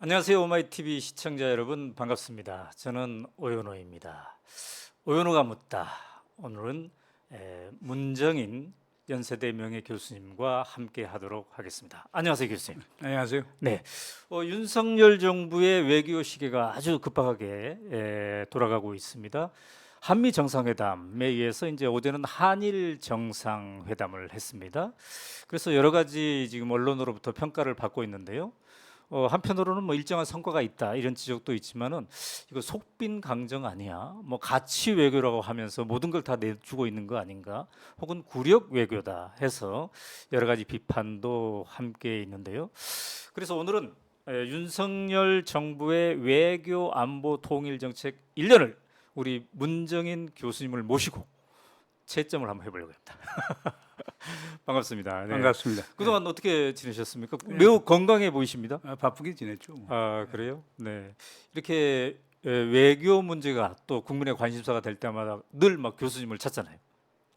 안녕하세요. 오마이TV 시청자 여러분 반갑습니다. 저는 오연호입니다. 오연호가 묻다. 오늘은 문정인 연세대 명예교수님과 함께 하도록 하겠습니다. 안녕하세요 교수님. 안녕하세요. 네, 윤석열 정부의 외교 시계가 아주 급박하게 돌아가고 있습니다. 한미 정상회담에 의해서 이제 어제는 한일 정상회담을 했습니다. 그래서 여러 가지 지금 언론으로부터 평가를 받고 있는데요. 한편으로는 뭐 일정한 성과가 있다 이런 지적도 있지만은 이거 속빈 강정 아니야? 뭐 가치 외교라고 하면서 모든 걸 다 내주고 있는 거 아닌가? 혹은 굴욕 외교다 해서 여러 가지 비판도 함께 있는데요. 그래서 오늘은 윤석열 정부의 외교 안보 통일 정책 1년을 우리 문정인 교수님을 모시고 채점을 한번 해보려고 합니다. 반갑습니다. 네. 반갑습니다. 그동안 어떻게 지내셨습니까? 네. 매우 건강해 보이십니다. 바쁘게 지냈죠. 아, 그래요? 네. 이렇게 외교 문제가 또 국민의 관심사가 될 때마다 늘 막 교수님을 찾잖아요.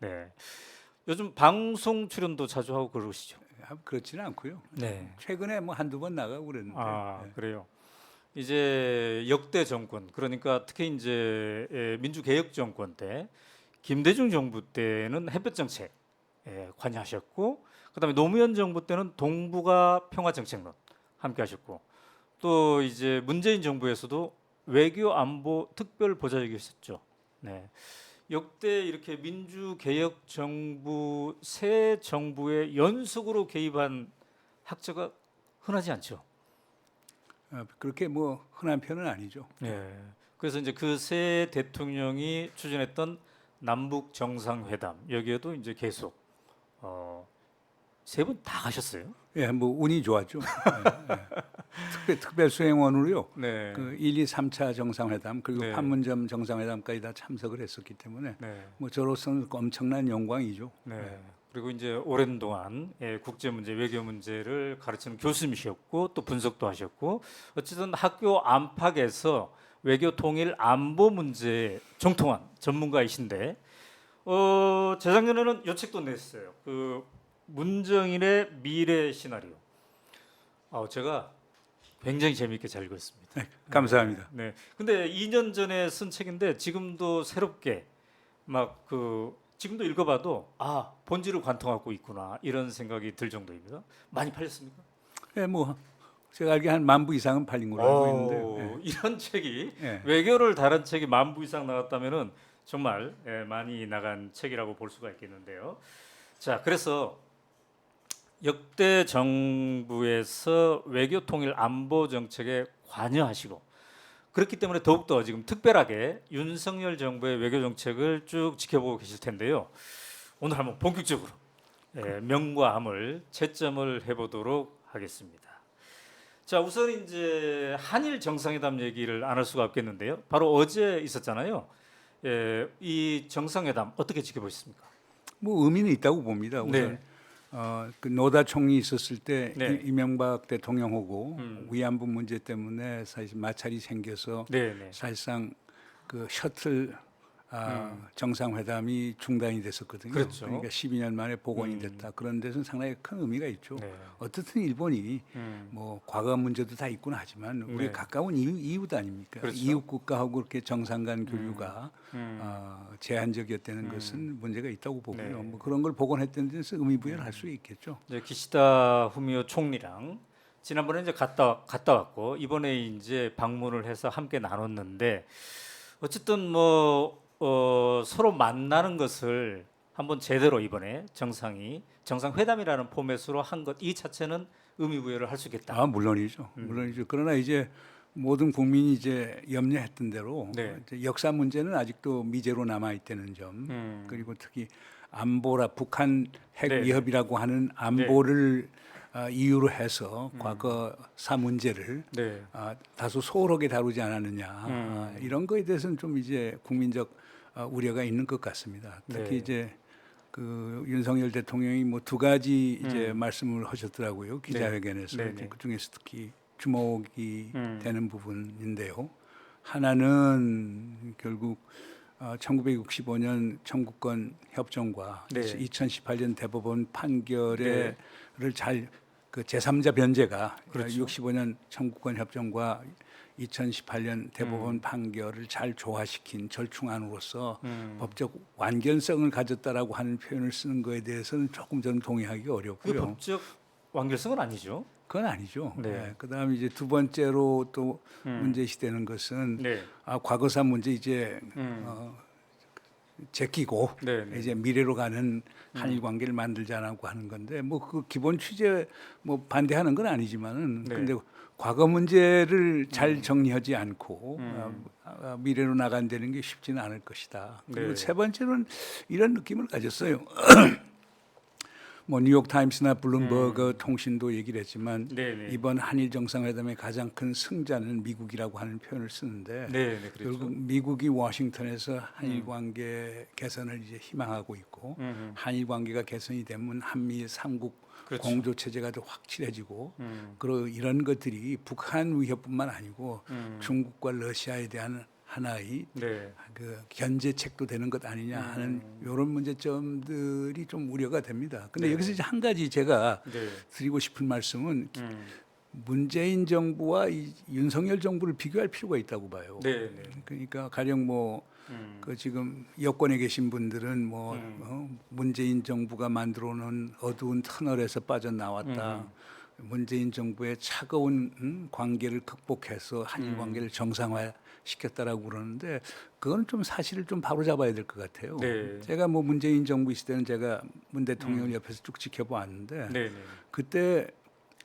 네. 요즘 방송 출연도 자주 하고 그러시죠? 그렇지는 않고요. 네. 최근에 뭐 한두 번 나가고 그랬는데. 아, 네. 그래요. 이제 역대 정권, 그러니까 특히 이제 민주개혁 정권 때 김대중 정부 때는 햇볕 정책 관여하셨고, 그다음에 노무현 정부 때는 동북아 평화 정책론 함께 하셨고, 또 이제 문재인 정부에서도 외교 안보 특별 보좌역이셨죠. 네. 역대 이렇게 민주개혁 정부 새 정부에 연속으로 개입한 학자가 흔하지 않죠. 그렇게 뭐 흔한 편은 아니죠. 네. 그래서 이제 그 새 대통령이 추진했던 남북 정상회담 여기에도 이제 계속 세 분 다 가셨어요. 예, 뭐 운이 좋았죠. 특별 수행원으로요. 네. 그 1, 2, 3차 정상회담 그리고 네. 판문점 정상회담까지 다 참석을 했었기 때문에 네. 뭐 저로서는 엄청난 영광이죠. 네. 그리고 이제 오랜 동안 국제 문제, 외교 문제를 가르치는 교수님이셨고 또 분석도 하셨고 어쨌든 학교 안팎에서 외교 통일 안보 문제에 정통한 전문가이신데 재작년에는 요 책도 냈어요. 그 문정인의 미래 시나리오. 제가 굉장히 재미있게 잘 읽었습니다. 감사합니다. 네. 근데 2년 전에 쓴 책인데 지금도 새롭게 막 지금도 읽어봐도 본질을 관통하고 있구나 이런 생각이 들 정도입니다. 많이 팔렸습니까? 예, 뭐 제가 알기에 한 10,000부 이상은 팔린 걸로 알고 있는데. 이런 책이 예. 외교를 다룬 책이 10,000부 이상 나왔다면은 정말 많이 나간 책이라고 볼 수가 있겠는데요. 자, 그래서 역대 정부에서 외교 통일 안보 정책에 관여하시고 그렇기 때문에 더욱더 지금 특별하게 윤석열 정부의 외교 정책을 쭉 지켜보고 계실 텐데요. 오늘 한번 본격적으로 명과 암을 채점을 해보도록 하겠습니다. 자, 우선 이제 한일 정상회담 얘기를 안 할 수가 없겠는데요. 바로 어제 있었잖아요. 이 정상회담 어떻게 지켜보셨습니까? 뭐 의미는 있다고 봅니다. 우선 네. 그 노다 총리 있었을 때 네. 이명박 대통령하고 위안부 문제 때문에 사실 마찰이 생겨서 네, 네. 사실상 그 셔틀 정상회담이 중단이 됐었거든요. 그렇죠. 그러니까 12년 만에 복원이 됐다. 그런 데서는 상당히 큰 의미가 있죠. 네. 어떻든 일본이 뭐 과거 문제도 다 있구나 하지만 우리 네. 가까운 이웃 아닙니까? 그렇죠. 이웃 국가하고 그렇게 정상 간 교류가 제한적이었다는 음. 것은 문제가 있다고 보고요. 네. 뭐 그런 걸 복원했다는 데서 의미 부여를 할 수 있겠죠. 이제 기시다 후미오 총리랑 지난번에 이제 갔다 왔고 이번에 이제 방문을 해서 함께 나눴는데 어쨌든 뭐 서로 만나는 것을 한번 제대로 이번에 정상회담이라는 포맷으로 한 것 이 자체는 의미 부여를 할 수 있겠다. 물론이죠. 물론이죠. 그러나 이제 모든 국민이 이제 염려했던 대로 네. 이제 역사 문제는 아직도 미제로 남아 있다는 점, 그리고 특히 안보라 북한 핵 네. 위협이라고 하는 안보를 이유로 해서 과거 사 문제를 네. 다소 소홀하게 다루지 않았느냐 이런 거에 대해서는 좀 이제 국민적 우려가 있는 것 같습니다. 특히 네. 이제 그 윤석열 대통령이 뭐 두 가지 이제 말씀을 하셨더라고요. 기자회견에서 네. 네. 그 중에서 특히 주목이 음. 되는 부분인데요. 하나는 결국 1965년 청구권 협정과 네. 2018년 대법원 판결을 잘 그 제3자 변제가 그렇죠. 65년 청구권 협정과 2018년 대법원 판결을 잘 조화시킨 절충안으로서 법적 완결성을 가졌다라고 하는 표현을 쓰는 거에 대해서는 조금 저는 동의하기 그게 어렵고요. 법적 완결성은 아니죠. 그건 아니죠. 네. 네. 그다음에 이제 두 번째로 또 문제시되는 것은 네. 과거사 문제 이제 제끼고 네, 네. 이제 미래로 가는 한일 관계를 만들자라고 하는 건데 뭐 그 기본 취지에 뭐 반대하는 건 아니지만은 네. 근데 과거 문제를 잘 정리하지 않고 미래로 나간다는 게 쉽지는 않을 것이다. 그리고 네. 세 번째로는 이런 느낌을 가졌어요. 뭐 뉴욕 타임스나 블룸버그 통신도 얘기를 했지만 네, 네. 이번 한일 정상회담의 가장 큰 승자는 미국이라고 하는 표현을 쓰는데 네, 네, 그렇죠. 결국 미국이 워싱턴에서 한일 관계 개선을 이제 희망하고 있고 한일 관계가 개선이 되면 한미 삼국 그렇죠. 공조 체제가 더 확실해지고 그리고 이런 것들이 북한 위협뿐만 아니고 중국과 러시아에 대한 하나의 네. 그 견제책도 되는 것 아니냐 하는 이런 문제점들이 좀 우려가 됩니다. 근데 네. 여기서 이제 한 가지 제가 네. 드리고 싶은 말씀은 문재인 정부와 이 윤석열 정부를 비교할 필요가 있다고 봐요. 네, 네. 그러니까 가령 뭐 그 지금 여권에 계신 분들은 뭐 문재인 정부가 만들어놓은 어두운 터널에서 빠져나왔다. 문재인 정부의 차가운 관계를 극복해서 한일 관계를 정상화시켰다라고 그러는데 그건 좀 사실을 좀 바로잡아야 될 것 같아요. 네. 제가 뭐 문재인 정부 있을 때는 제가 문 대통령을 옆에서 쭉 지켜보았는데 네, 네. 그때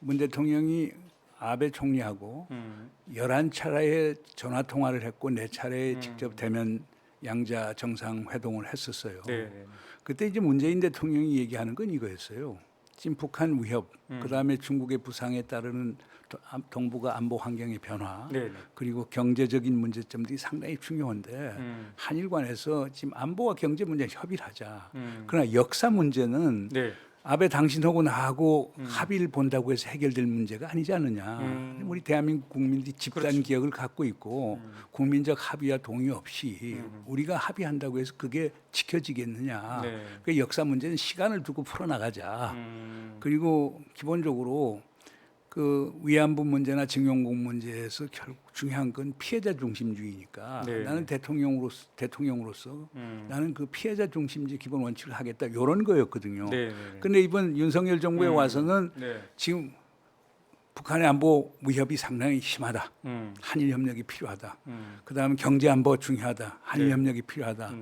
문 대통령이 아베 총리하고 11차례의 전화 통화를 했고 4차례 직접 대면 양자 정상 회동을 했었어요. 네, 네. 그때 이제 문재인 대통령이 얘기하는 건 이거였어요. 지금 북한 위협, 그다음에 중국의 부상에 따르는 동북아 안보 환경의 변화, 네, 네. 그리고 경제적인 문제점들이 상당히 중요한데 한일 간에서 지금 안보와 경제 문제 협의를 하자. 그러나 역사 문제는 네. 아베 당신하고 나하고 합의를 본다고 해서 해결될 문제가 아니지 않느냐. 우리 대한민국 국민들이 집단 그렇죠. 기억을 갖고 있고 국민적 합의와 동의 없이 우리가 합의한다고 해서 그게 지켜지겠느냐. 네. 그 역사 문제는 시간을 두고 풀어나가자. 그리고 기본적으로 그 위안부 문제나 징용공 문제에서 결국 중요한 건 피해자 중심주의니까 네. 나는 대통령으로서 나는 그 피해자 중심주의 기본 원칙을 하겠다 이런 거였거든요. 네, 네. 근데 이번 윤석열 정부에 와서는 네. 지금 북한의 안보 위협이 상당히 심하다. 음. 한일 협력이 필요하다. 그다음에 경제 안보 중요하다. 한일 네. 협력이 필요하다.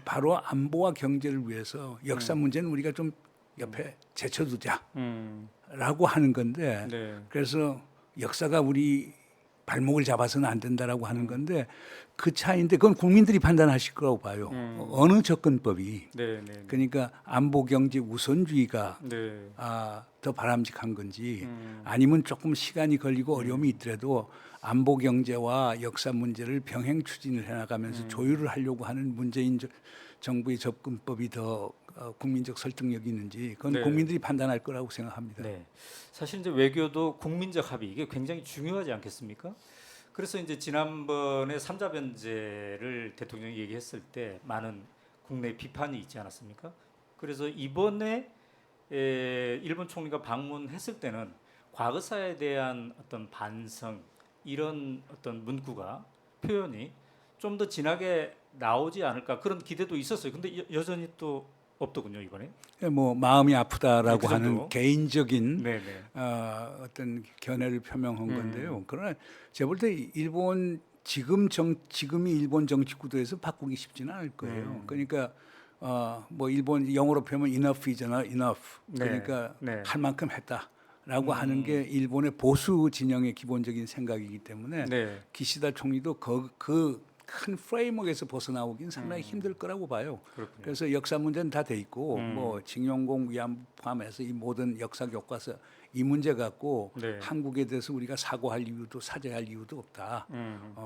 바로 안보와 경제를 위해서 역사 문제는 우리가 좀 옆에 제쳐두자. 라고 하는 건데 네. 그래서 역사가 우리 발목을 잡아서는 안 된다라고 하는 건데 그 차이인데 그건 국민들이 판단하실 거라고 봐요. 어느 접근법이 네, 네. 그러니까 안보 경제 우선주의가 네. 더 바람직한 건지 아니면 조금 시간이 걸리고 어려움이 있더라도 안보 경제와 역사 문제를 병행 추진을 해나가면서 조율을 하려고 하는 문재인 정부의 접근법이 더 국민적 설득력이 있는지 그건 네. 국민들이 판단할 거라고 생각합니다. 네. 사실 이제 외교도 국민적 합의 이게 굉장히 중요하지 않겠습니까? 그래서 이제 지난번에 삼자 변제를 대통령이 얘기했을 때 많은 국내 비판이 있지 않았습니까? 그래서 이번에 일본 총리가 방문했을 때는 과거사에 대한 어떤 반성 이런 어떤 문구가 표현이 좀 더 진하게 나오지 않을까 그런 기대도 있었어요. 근데 여전히 또 없더군요 이번에. 뭐 마음이 아프다라고 그 정도. 하는 개인적인 네네. 어떤 견해를 표명한 건데요. 그러나 제가 볼 때 일본 지금이 일본 정치 구도에서 바꾸기 쉽지는 않을 거예요. 그러니까 뭐 일본 영어로 표현하면 enough이잖아, enough. 네. 그러니까 네. 할 만큼 했다라고 하는 게 일본의 보수 진영의 기본적인 생각이기 때문에 네. 기시다 총리도 그 큰 프레임워크에서 벗어나오긴 상당히 힘들 거라고 봐요. 그렇군요. 그래서 역사 문제는 다 돼 있고 뭐 징용공 위안부 포함해서 이 모든 역사 교과서 이 문제 갖고 네. 한국에 대해서 우리가 사과할 이유도 사죄할 이유도 없다.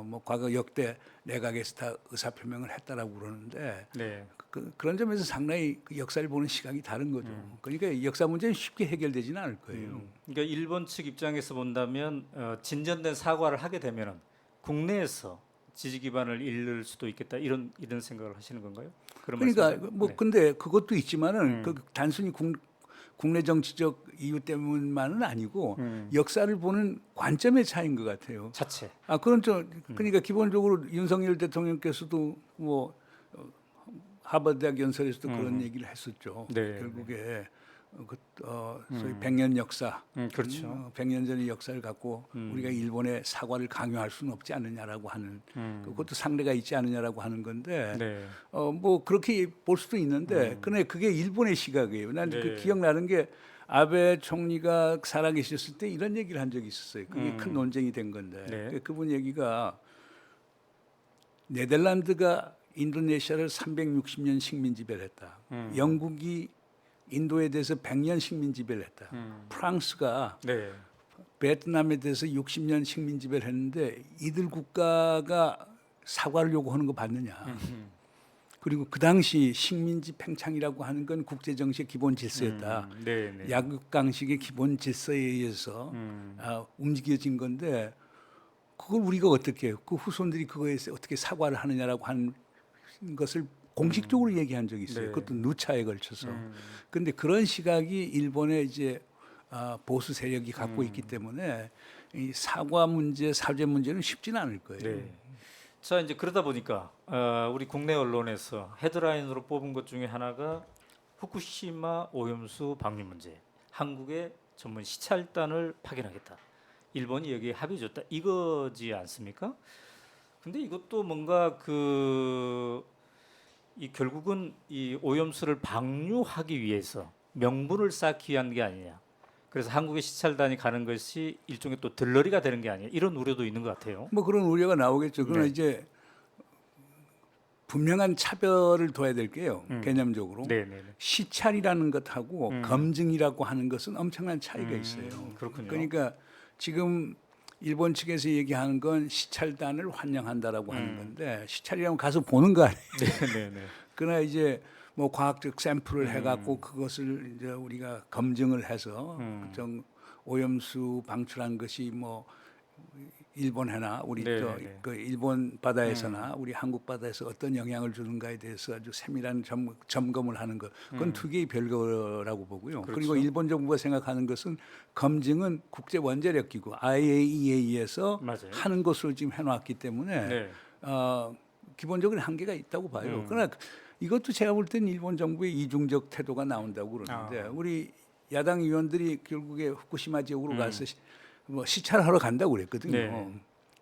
뭐 과거 역대 내각에서 다 의사 표명을 했다라고 그러는데 네. 그런 점에서 상당히 그 역사를 보는 시각이 다른 거죠. 그러니까 역사 문제는 쉽게 해결되지는 않을 거예요. 그러니까 일본 측 입장에서 본다면 진전된 사과를 하게 되면은 국내에서 지지 기반을 잃을 수도 있겠다 이런 생각을 하시는 건가요? 그런 그러니까 말씀이세요? 뭐 네. 근데 그것도 있지만은 그 단순히 국내 정치적 이유 때문만은 아니고 역사를 보는 관점의 차이인 것 같아요. 자체. 그런 그러니까 기본적으로 윤석열 대통령께서도 뭐 하버드 대학 연설에서도 그런 얘기를 했었죠. 네. 결국에 소위 100년 역사, 그렇죠. 100년 전의 역사를 갖고 우리가 일본에 사과를 강요할 수는 없지 않느냐라고 하는 그것도 상대가 있지 않느냐라고 하는 건데 네. 뭐 그렇게 볼 수도 있는데 근데 그게 일본의 시각이에요. 난 네. 그 기억나는 게 아베 총리가 살아계셨을 때 이런 얘기를 한 적이 있었어요. 그게 큰 논쟁이 된 건데 네. 그분 얘기가 네덜란드가 인도네시아를 360년 식민 지배를 했다. 영국이 인도에 대해서 100년 식민 지배를 했다. 프랑스가 네. 베트남에 대해서 60년 식민 지배를 했는데 이들 국가가 사과를 요구하는 거 봤느냐. 그리고 그 당시 식민지 팽창이라고 하는 건 국제 정치의 기본 질서였다. 네. 네. 약육강식의 기본 질서에 의해서 움직여진 건데 그걸 우리가 어떻게 해요? 그 후손들이 그거에 어떻게 사과를 하느냐라고 하는 것을 공식적으로 얘기한 적이 있어요. 네. 그것도 누차에 걸쳐서. 그런데 그런 시각이 일본의 이제 보수 세력이 갖고 있기 때문에 이 사과 문제, 사죄 문제는 쉽지는 않을 거예요. 네. 자 이제 그러다 보니까 우리 국내 언론에서 헤드라인으로 뽑은 것 중에 하나가 후쿠시마 오염수 방류 문제. 한국의 전문 시찰단을 파견하겠다. 일본이 여기에 합의 줬다. 이거지 않습니까? 근데 이것도 뭔가 이 결국은 이 오염수를 방류하기 위해서 명분을 쌓기 위한 게 아니냐. 그래서 한국의 시찰단이 가는 것이 일종의 또 들러리가 되는 게 아니냐. 이런 우려도 있는 것 같아요. 뭐 그런 우려가 나오겠죠. 그러나 네. 이제 분명한 차별을 둬야 될 게요. 개념적으로. 네네네. 시찰이라는 것하고 검증이라고 하는 것은 엄청난 차이가 있어요. 그렇군요. 그러니까 지금 일본 측에서 얘기하는 건 시찰단을 환영한다라고 하는 건데 시찰이라면 가서 보는 거 아니에요. 네네네. 그러나 이제 뭐 과학적 샘플을 해갖고 그것을 이제 우리가 검증을 해서 오염수 방출한 것이 뭐 일본해나 우리 네, 또 네. 그 일본 바다에서나 우리 한국 바다에서 어떤 영향을 주는가에 대해서 아주 세밀한 점검을 하는 것 그건 두 개의 별거라고 보고요. 그렇죠. 그리고 일본 정부가 생각하는 것은 검증은 국제 원자력 기구 IAEA에서 맞아요. 하는 것으로 지금 해놨기 때문에 네. 기본적으로 한계가 있다고 봐요. 그러나 이것도 제가 볼 때는 일본 정부의 이중적 태도가 나온다고 그러는데 우리 야당 의원들이 결국에 후쿠시마 지역으로 가서 뭐 시찰하러 간다고 그랬거든요. 네.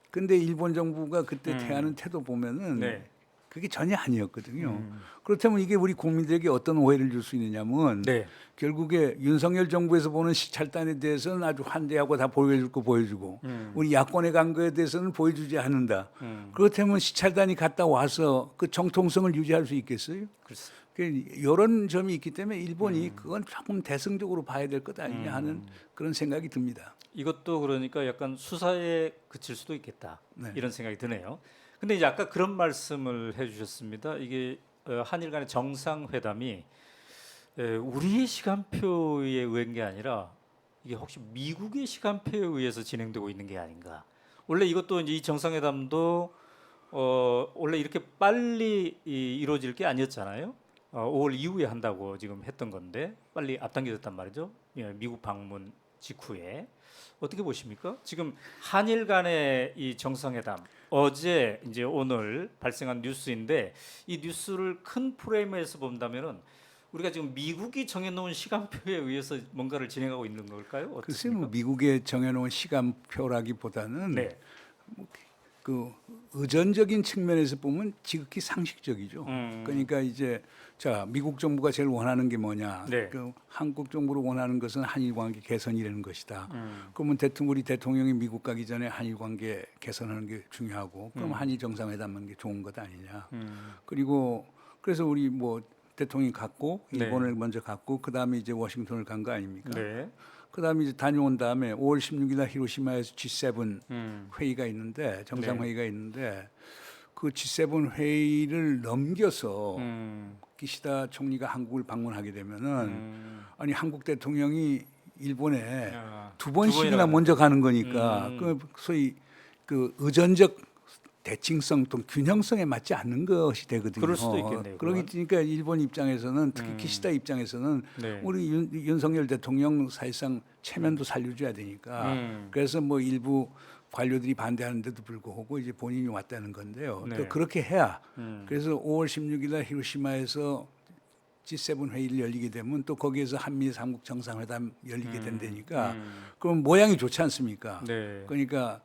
근데 일본 정부가 그때 대하는 태도 보면은 네. 그게 전혀 아니었거든요. 그렇다면 이게 우리 국민들에게 어떤 오해를 줄 수 있느냐면 네. 결국에 윤석열 정부에서 보는 시찰단에 대해서는 아주 환대하고 다 보여줄 거 보여주고 우리 야권에 간 거에 대해서는 보여주지 않는다. 그렇다면 시찰단이 갔다 와서 그 정통성을 유지할 수 있겠어요? 글쎄. 이런 점이 있기 때문에 일본이 그건 조금 대승적으로 봐야 될 것 아니냐 하는 그런 생각이 듭니다. 이것도 그러니까 약간 수사에 그칠 수도 있겠다. 네. 이런 생각이 드네요. 근데 이제 아까 그런 말씀을 해주셨습니다. 이게 한일 간의 정상회담이 우리의 시간표에 의한 게 아니라 이게 혹시 미국의 시간표에 의해서 진행되고 있는 게 아닌가. 원래 이것도 이제 이 정상회담도 원래 이렇게 빨리 이루어질 게 아니었잖아요. 5월 이후에 한다고 지금 했던 건데 빨리 앞당겨졌단 말이죠. 예, 미국 방문 직후에 어떻게 보십니까? 지금 한일 간의 이 정상회담 어제 이제 오늘 발생한 뉴스인데 이 뉴스를 큰 프레임에서 본다면은 우리가 지금 미국이 정해놓은 시간표에 의해서 뭔가를 진행하고 있는 걸까요? 글쎄 어떻습니까? 뭐 미국에 정해놓은 시간표라기보다는 네. 그 의전적인 측면에서 보면 지극히 상식적이죠. 그러니까 이제 자 미국 정부가 제일 원하는 게 뭐냐? 네. 그 한국 정부로 원하는 것은 한일 관계 개선이라는 것이다. 그러면 우리 대통령이 미국 가기 전에 한일 관계 개선하는 게 중요하고, 그럼 한일 정상회담하는 게 좋은 것 아니냐? 그리고 그래서 우리 뭐 대통령이 갔고 일본을 먼저 갔고 그 다음에 이제 워싱턴을 간 거 아닙니까? 네. 그다음에 이제 다녀온 다음에 5월 16일 날 히로시마에서 G7 회의가 있는데 정상 회의가 있는데 그 G7 회의를 넘겨서 기시다 총리가 한국을 방문하게 되면은 아니 한국 대통령이 일본에 아, 두 번씩이나 먼저 가는 거니까 그 소위 그 의전적 대칭성 또 균형성에 맞지 않는 것이 되거든요. 그럴 수도 있겠네요, 그러니까 일본 입장에서는 특히 키시다 입장에서는 네. 우리 윤석열 대통령 사실상 체면도 살려줘야 되니까 그래서 뭐 일부 관료들이 반대하는데도 불구하고 이제 본인이 왔다는 건데요. 네. 또 그렇게 해야 그래서 5월 16일 날 히로시마에서 G7 회의를 열리게 되면 또 거기에서 한미 삼국 정상회담 열리게 된다니까 그럼 모양이 좋지 않습니까? 네. 그러니까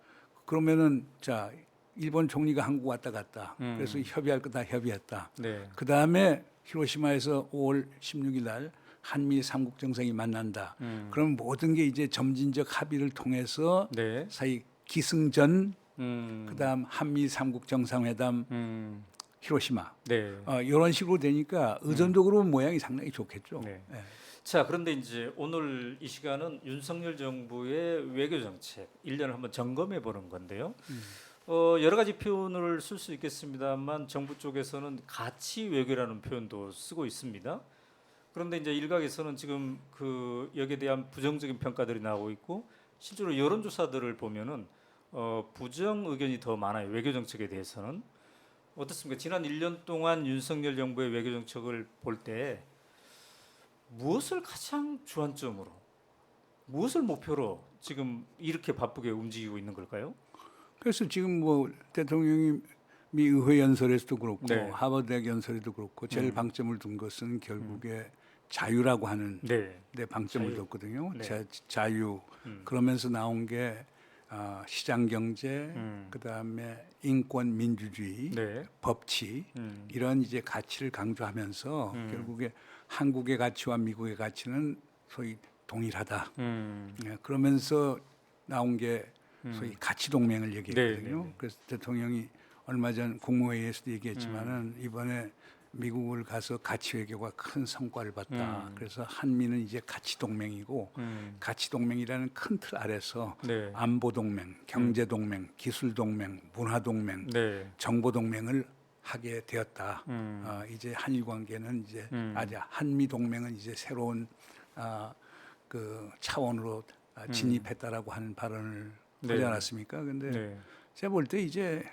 그러면은 자 일본 총리가 한국 왔다 갔다 그래서 협의할 거 다 협의했다. 네. 그 다음에 히로시마에서 5월 16일 날 한미 삼국 정상이 만난다. 그럼 모든 게 이제 점진적 합의를 통해서 네. 사이 기승전 음. 그다음 한미 삼국 정상회담 히로시마 네. 이런 식으로 되니까 의존적으로 모양이 상당히 좋겠죠. 네. 예. 자, 그런데 이제 오늘 이 시간은 윤석열 정부의 외교 정책 1년을 한번 점검해 보는 건데요. 여러 가지 표현을 쓸 수 있겠습니다만 정부 쪽에서는 가치 외교라는 표현도 쓰고 있습니다. 그런데 이제 일각에서는 지금 그 여기에 대한 부정적인 평가들이 나오고 있고 실제로 여론조사들을 보면은 부정 의견이 더 많아요. 외교 정책에 대해서는 어떻습니까? 지난 1년 동안 윤석열 정부의 외교 정책을 볼 때 무엇을 가장 주안점으로, 무엇을 목표로 지금 이렇게 바쁘게 움직이고 있는 걸까요? 그래서 지금 뭐 대통령이 미 의회 연설에서도 그렇고 네. 하버드대학 연설에도 그렇고 제일 방점을 둔 것은 결국에 자유라고 하는 네. 데 방점을 자유. 뒀거든요. 네. 자유. 그러면서 나온 게 시장 경제, 그다음에 인권 민주주의, 네. 법치 이런 이제 가치를 강조하면서 결국에 한국의 가치와 미국의 가치는 소위 동일하다. 예, 그러면서 나온 게 소위 가치 동맹을 얘기했거든요. 네, 네, 네. 그래서 대통령이 얼마 전 국무회의에서도 얘기했지만은 이번에 미국을 가서 가치 외교가 큰 성과를 봤다. 그래서 한미는 이제 가치 동맹이고 가치 동맹이라는 큰 틀 아래서 네. 안보 동맹, 경제 동맹, 기술 동맹, 문화 동맹, 네. 정보 동맹을 하게 되었다. 이제 한일 관계는 이제 한미 동맹은 이제 새로운 그 차원으로 진입했다라고 하는 발언을 네. 하지 않았습니까? 근데 네. 제가 볼 때 이제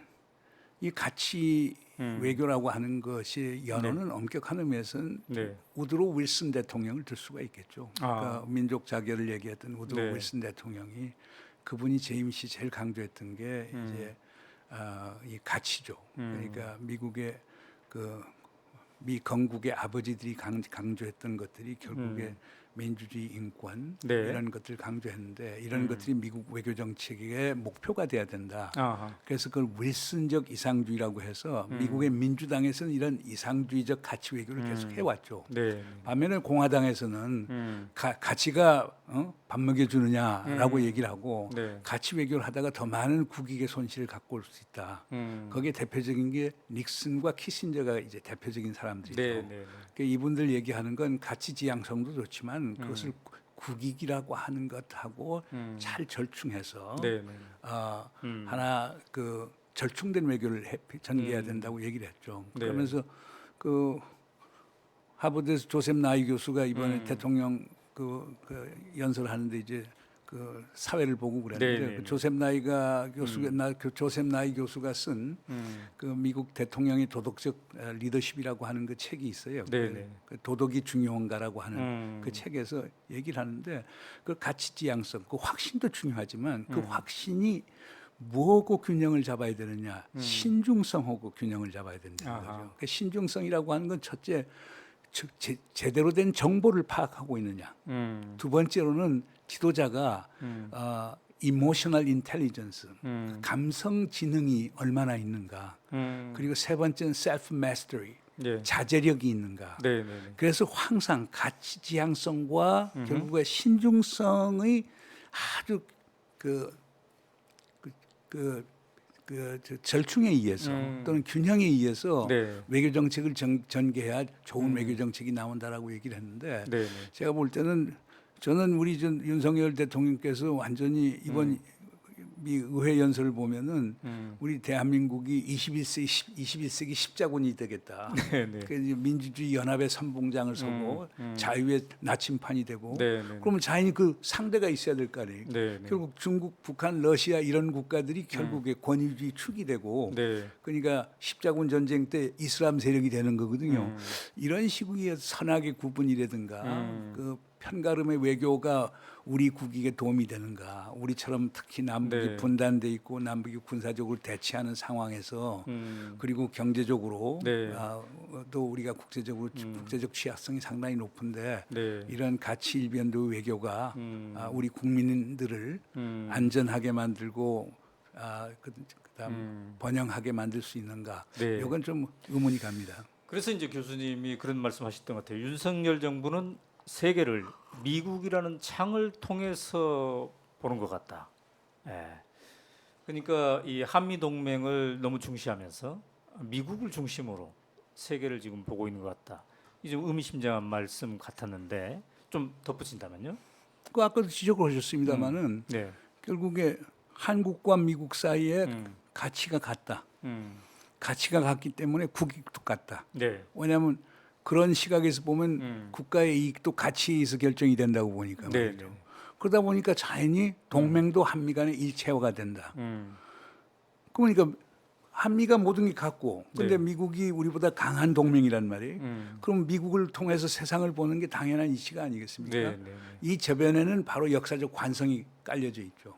이 가치 외교라고 하는 것이 연호는 엄격한 의미에서는 네. 우드로 윌슨 대통령을 들 수가 있겠죠. 그러니까 민족 자결을 얘기했던 우드로 네. 윌슨 대통령이 그분이 재임 시 제일 강조했던 게 이제 이 가치죠. 그러니까 미국의 그 미 건국의 아버지들이 강조했던 것들이 결국에 민주주의, 인권 네. 이런 것들을 강조했는데 이런 것들이 미국 외교 정책의 목표가 돼야 된다. 아하. 그래서 그걸 윌슨적 이상주의라고 해서 미국의 민주당에서는 이런 이상주의적 가치 외교를 계속 해왔죠. 네. 반면에 공화당에서는 가치가 밥 먹여주느냐라고 얘기를 하고 네. 가치 외교를 하다가 더 많은 국익의 손실을 갖고 올 수 있다. 거기에 대표적인 게 닉슨과 키신저가 이제 대표적인 사람들이죠. 네. 네. 그러니까 이분들 얘기하는 건 가치 지향성도 좋지만 그것을 국익이라고 하는 것하고 잘 절충해서 네. 네. 하나 그 절충된 외교를 전개해야 된다고 얘기를 했죠. 네. 그러면서 그 하버드에서 조셉 나이 교수가 이번에 대통령 그 연설하는데 이제 그 사회를 보고 그랬는데 네, 네, 그 네. 조셉 나이 교수가 쓴 그 미국 대통령의 도덕적 리더십이라고 하는 그 책이 있어요. 네, 네. 그 도덕이 중요한가라고 하는 그 책에서 얘기를 하는데 그 가치 지향성, 그 확신도 중요하지만 그 확신이 뭐하고 균형을 잡아야 되느냐, 신중성하고 균형을 잡아야 된다는 아하. 거죠. 그 신중성이라고 하는 건 첫째 제대로 된 정보를 파악하고 있느냐. 두 번째로는 지도자가 이모셔널 인텔리전스, 감성 지능이 얼마나 있는가. 그리고 세 번째는 셀프 마스터리, 네. 자제력이 있는가. 네. 네. 그래서 항상 가치 지향성과 결국에 신중성의 아주 절충에 의해서 또는 균형에 의해서 네. 외교 정책을 전개해야 좋은 외교 정책이 나온다라고 얘기를 했는데 네. 제가 볼 때는 저는 우리 윤석열 대통령께서 완전히 이번 미 의회 연설을 보면은 음. 우리 대한민국이 21세기 십자군이 되겠다. 네, 네. 그 이제 민주주의 연합의 선봉장을 서고 자유의 나침판이 되고 네, 네. 그러면 자연히 그 상대가 있어야 될 거 아니에요. 네, 네. 결국 중국, 북한, 러시아 이런 국가들이 결국에 권위주의 축이 되고 네. 그러니까 십자군 전쟁 때 이슬람 세력이 되는 거거든요. 음. 이런 식의 선악의 구분이라든가 음. 그 편가름의 외교가 우리 국익에 도움이 되는가? 우리처럼 특히 남북이 네. 분단돼 있고 남북이 군사적으로 대치하는 상황에서 그리고 경제적으로 네. 또 우리가 국제적 취약성이 상당히 높은데 네. 이런 가치 일변도 외교가 우리 국민들을 음. 안전하게 만들고 그다음 번영하게 만들 수 있는가? 네. 이건 좀 의문이 갑니다. 그래서 이제 교수님이 그런 말씀하셨던 것 같아요. 윤석열 정부는 세계를 미국이라는 창을 통해서 보는 것 같다. 예. 그러니까 이 한미 동맹을 너무 중시하면서 미국을 중심으로 세계를 지금 보고 있는 것 같다. 이 좀 의미심장한 말씀 같았는데 좀 덧붙인다면요? 그 아까도 지적을 하셨습니다마는 네. 결국에 한국과 미국 사이에 가치가 같다. 가치가 같기 때문에 국익도 같다. 네. 왜냐하면 그런 시각에서 보면 국가의 이익도 가치에서 결정이 된다고 보니까 네. 말이죠. 그러다 보니까 자연히 동맹도 한미 간의 일체화가 된다. 그러니까 한미가 모든 게 같고 근데 네. 미국이 우리보다 강한 동맹이란 말이에요. 그럼 미국을 통해서 세상을 보는 게 당연한 이치가 아니겠습니까? 네. 네. 이 저변에는 바로 역사적 관성이 깔려져 있죠.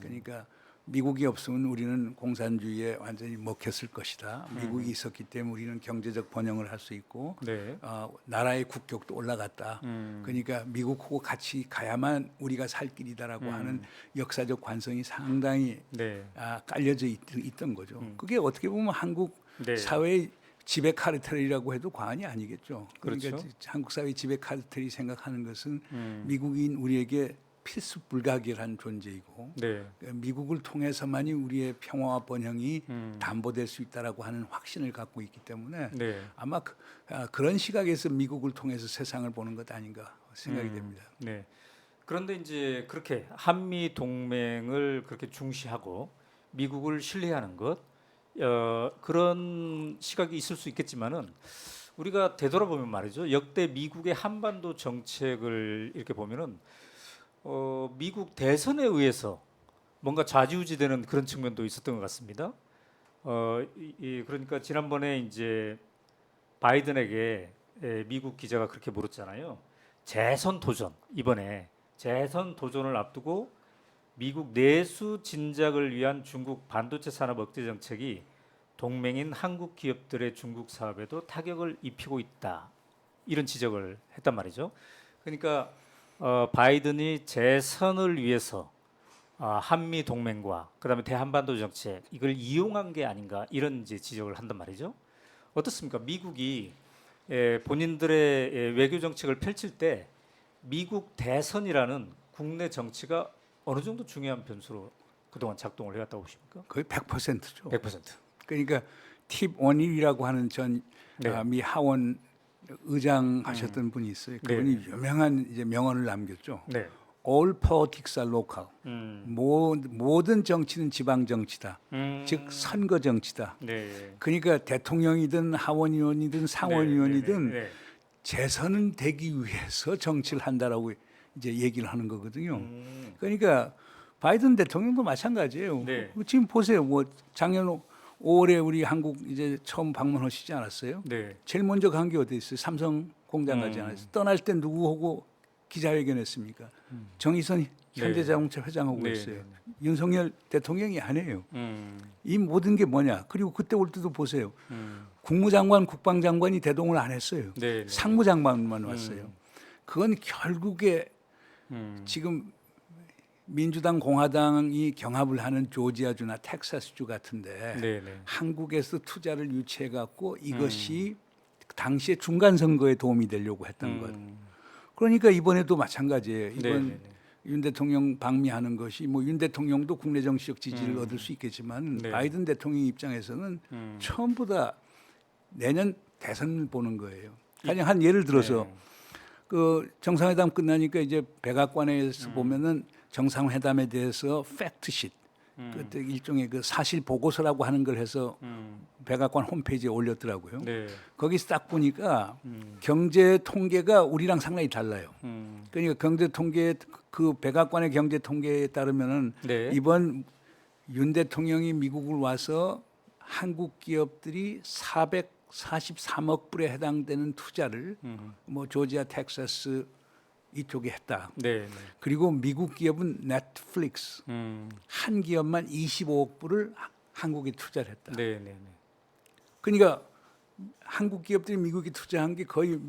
그러니까 미국이 없으면 우리는 공산주의에 완전히 먹혔을 것이다. 미국이 있었기 때문에 우리는 경제적 번영을 할 수 있고 네. 나라의 국격도 올라갔다. 그러니까 미국하고 같이 가야만 우리가 살 길이다라고 하는 역사적 관성이 상당히 네. 깔려져 있던 거죠. 그게 어떻게 보면 한국 네. 사회의 지배 카르텔이라고 해도 과언이 아니겠죠. 그러니까 그렇죠. 한국 사회 지배 카르텔이 생각하는 것은 미국인 우리에게 필수 불가결한 존재이고 네. 미국을 통해서만이 우리의 평화와 번영이 담보될 수 있다라고 하는 확신을 갖고 있기 때문에 네. 아마 그런 시각에서 미국을 통해서 세상을 보는 것 아닌가 생각이 됩니다. 네. 그런데 이제 그렇게 한미 동맹을 그렇게 중시하고 미국을 신뢰하는 것 그런 시각이 있을 수 있겠지만은 우리가 되돌아보면 말이죠. 역대 미국의 한반도 정책을 이렇게 보면은 미국 대선에 의해서 뭔가 좌지우지되는 그런 측면도 있었던 것 같습니다. 그러니까 지난번에 이제 바이든에게 미국 기자가 그렇게 물었잖아요. 재선 도전 이번에 재선 도전을 앞두고 미국 내수 진작을 위한 중국 반도체 산업 억제 정책이 동맹인 한국 기업들의 중국 사업에도 타격을 입히고 있다. 이런 지적을 했단 말이죠. 그러니까 바이든이 재선을 위해서 한미 동맹과 그다음에 대한반도 정책 이걸 이용한 게 아닌가 이런 이제 지적을 한단 말이죠. 어떻습니까? 미국이 본인들의 외교 정책을 펼칠 때 미국 대선이라는 국내 정치가 어느 정도 중요한 변수로 그동안 작동을 해왔다고 보십니까? 거의 100%죠. 100%. 그러니까 팁 원일이라고 하는 전 네. 미 하원 의장 하셨던 분이 있어요. 그분이 유명한 이제 명언을 남겼죠. 네. All politics are local. 모든 정치는 지방 정치다. 즉 선거 정치다. 네. 그러니까 대통령이든 하원의원이든 상원의원이든 네. 재선은 되기 위해서 정치를 한다라고 이제 얘기를 하는 거거든요. 그러니까 바이든 대통령도 마찬가지예요. 네. 지금 보세요. 뭐 작년 5월에 우리 한국 이제 처음 방문하시지 않았어요? 네. 제일 먼저 간 게 어디 있어요? 삼성 공장 가지 않았어요? 떠날 때 누구하고 기자회견했습니까? 정의선 현대자동차 회장하고 네. 했어요. 윤석열 대통령이 아니에요. 이 모든 게 뭐냐? 그리고 그때 올 때도 보세요. 국무장관, 국방장관이 대동을 안 했어요. 네. 상무장관만 왔어요. 그건 결국에 지금 민주당, 공화당이 경합을 하는 조지아주나 텍사스주 같은데 네. 한국에서 투자를 유치해 갖고 이것이 당시에 중간 선거에 도움이 되려고 했던 것. 그러니까 이번에도 마찬가지예요. 이번 윤 대통령 방미하는 것이 뭐 윤 대통령도 국내 정치적 지지를 얻을 수 있겠지만 네. 바이든 대통령 입장에서는 처음보다 내년 대선을 보는 거예요. 그냥 한 예를 들어서 그 정상회담 끝나니까 이제 백악관에서 보면은 정상회담에 대해서 팩트시트 그때 일종의 그 사실 보고서라고 하는 걸 해서 백악관 홈페이지에 올렸더라고요. 네. 거기서 딱 보니까 경제 통계가 우리랑 상당히 달라요. 그러니까 경제 통계 그 백악관의 경제 통계에 따르면은 네. 이번 윤 대통령이 미국을 와서 한국 기업들이 443억 불에 해당되는 투자를 뭐 조지아, 텍사스 이쪽에 했다. 네. 네. 그리고 미국 기업은 넷플릭스 한 기업만 25억 불을 한국에 투자를 했다. 네. 네. 네. 그러니까 한국 기업들이 미국에 투자한 게 거의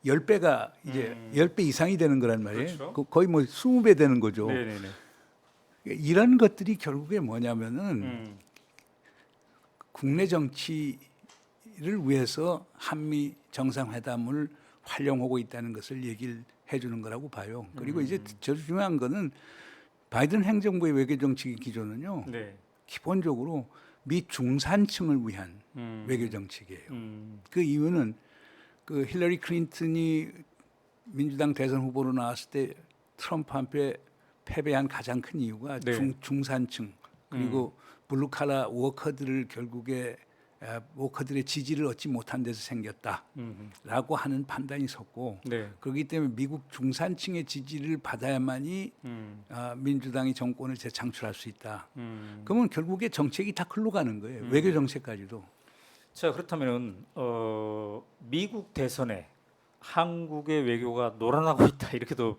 10배가 이제 10배 이상이 되는 거란 말이에요. 그렇죠. 거의 뭐 20배 되는 거죠. 네. 네. 네. 이런 것들이 결국에 뭐냐면은 국내 정치를 위해서 한미 정상회담을 활용하고 있다는 것을 얘기를 해주는 거라고 봐요. 그리고 이제 제일 중요한 거는 바이든 행정부의 외교 정책 기조는요. 네. 기본적으로 미 중산층을 위한 외교 정책이에요. 그 이유는 그 힐러리 클린턴이 민주당 대선 후보로 나왔을 때 트럼프한테 패배한 가장 큰 이유가 네. 중산층 그리고 블루칼라 워커들을 결국에 워커들의 지지를 얻지 못한 데서 생겼다라고 하는 판단이 섰고 네. 그렇기 때문에 미국 중산층의 지지를 받아야만이 민주당이 정권을 재창출할 수 있다. 그러면 결국에 정책이 다 글로 가는 거예요. 외교 정책까지도. 자, 그렇다면은 미국 대선에 한국의 외교가 노란하고 있다 이렇게도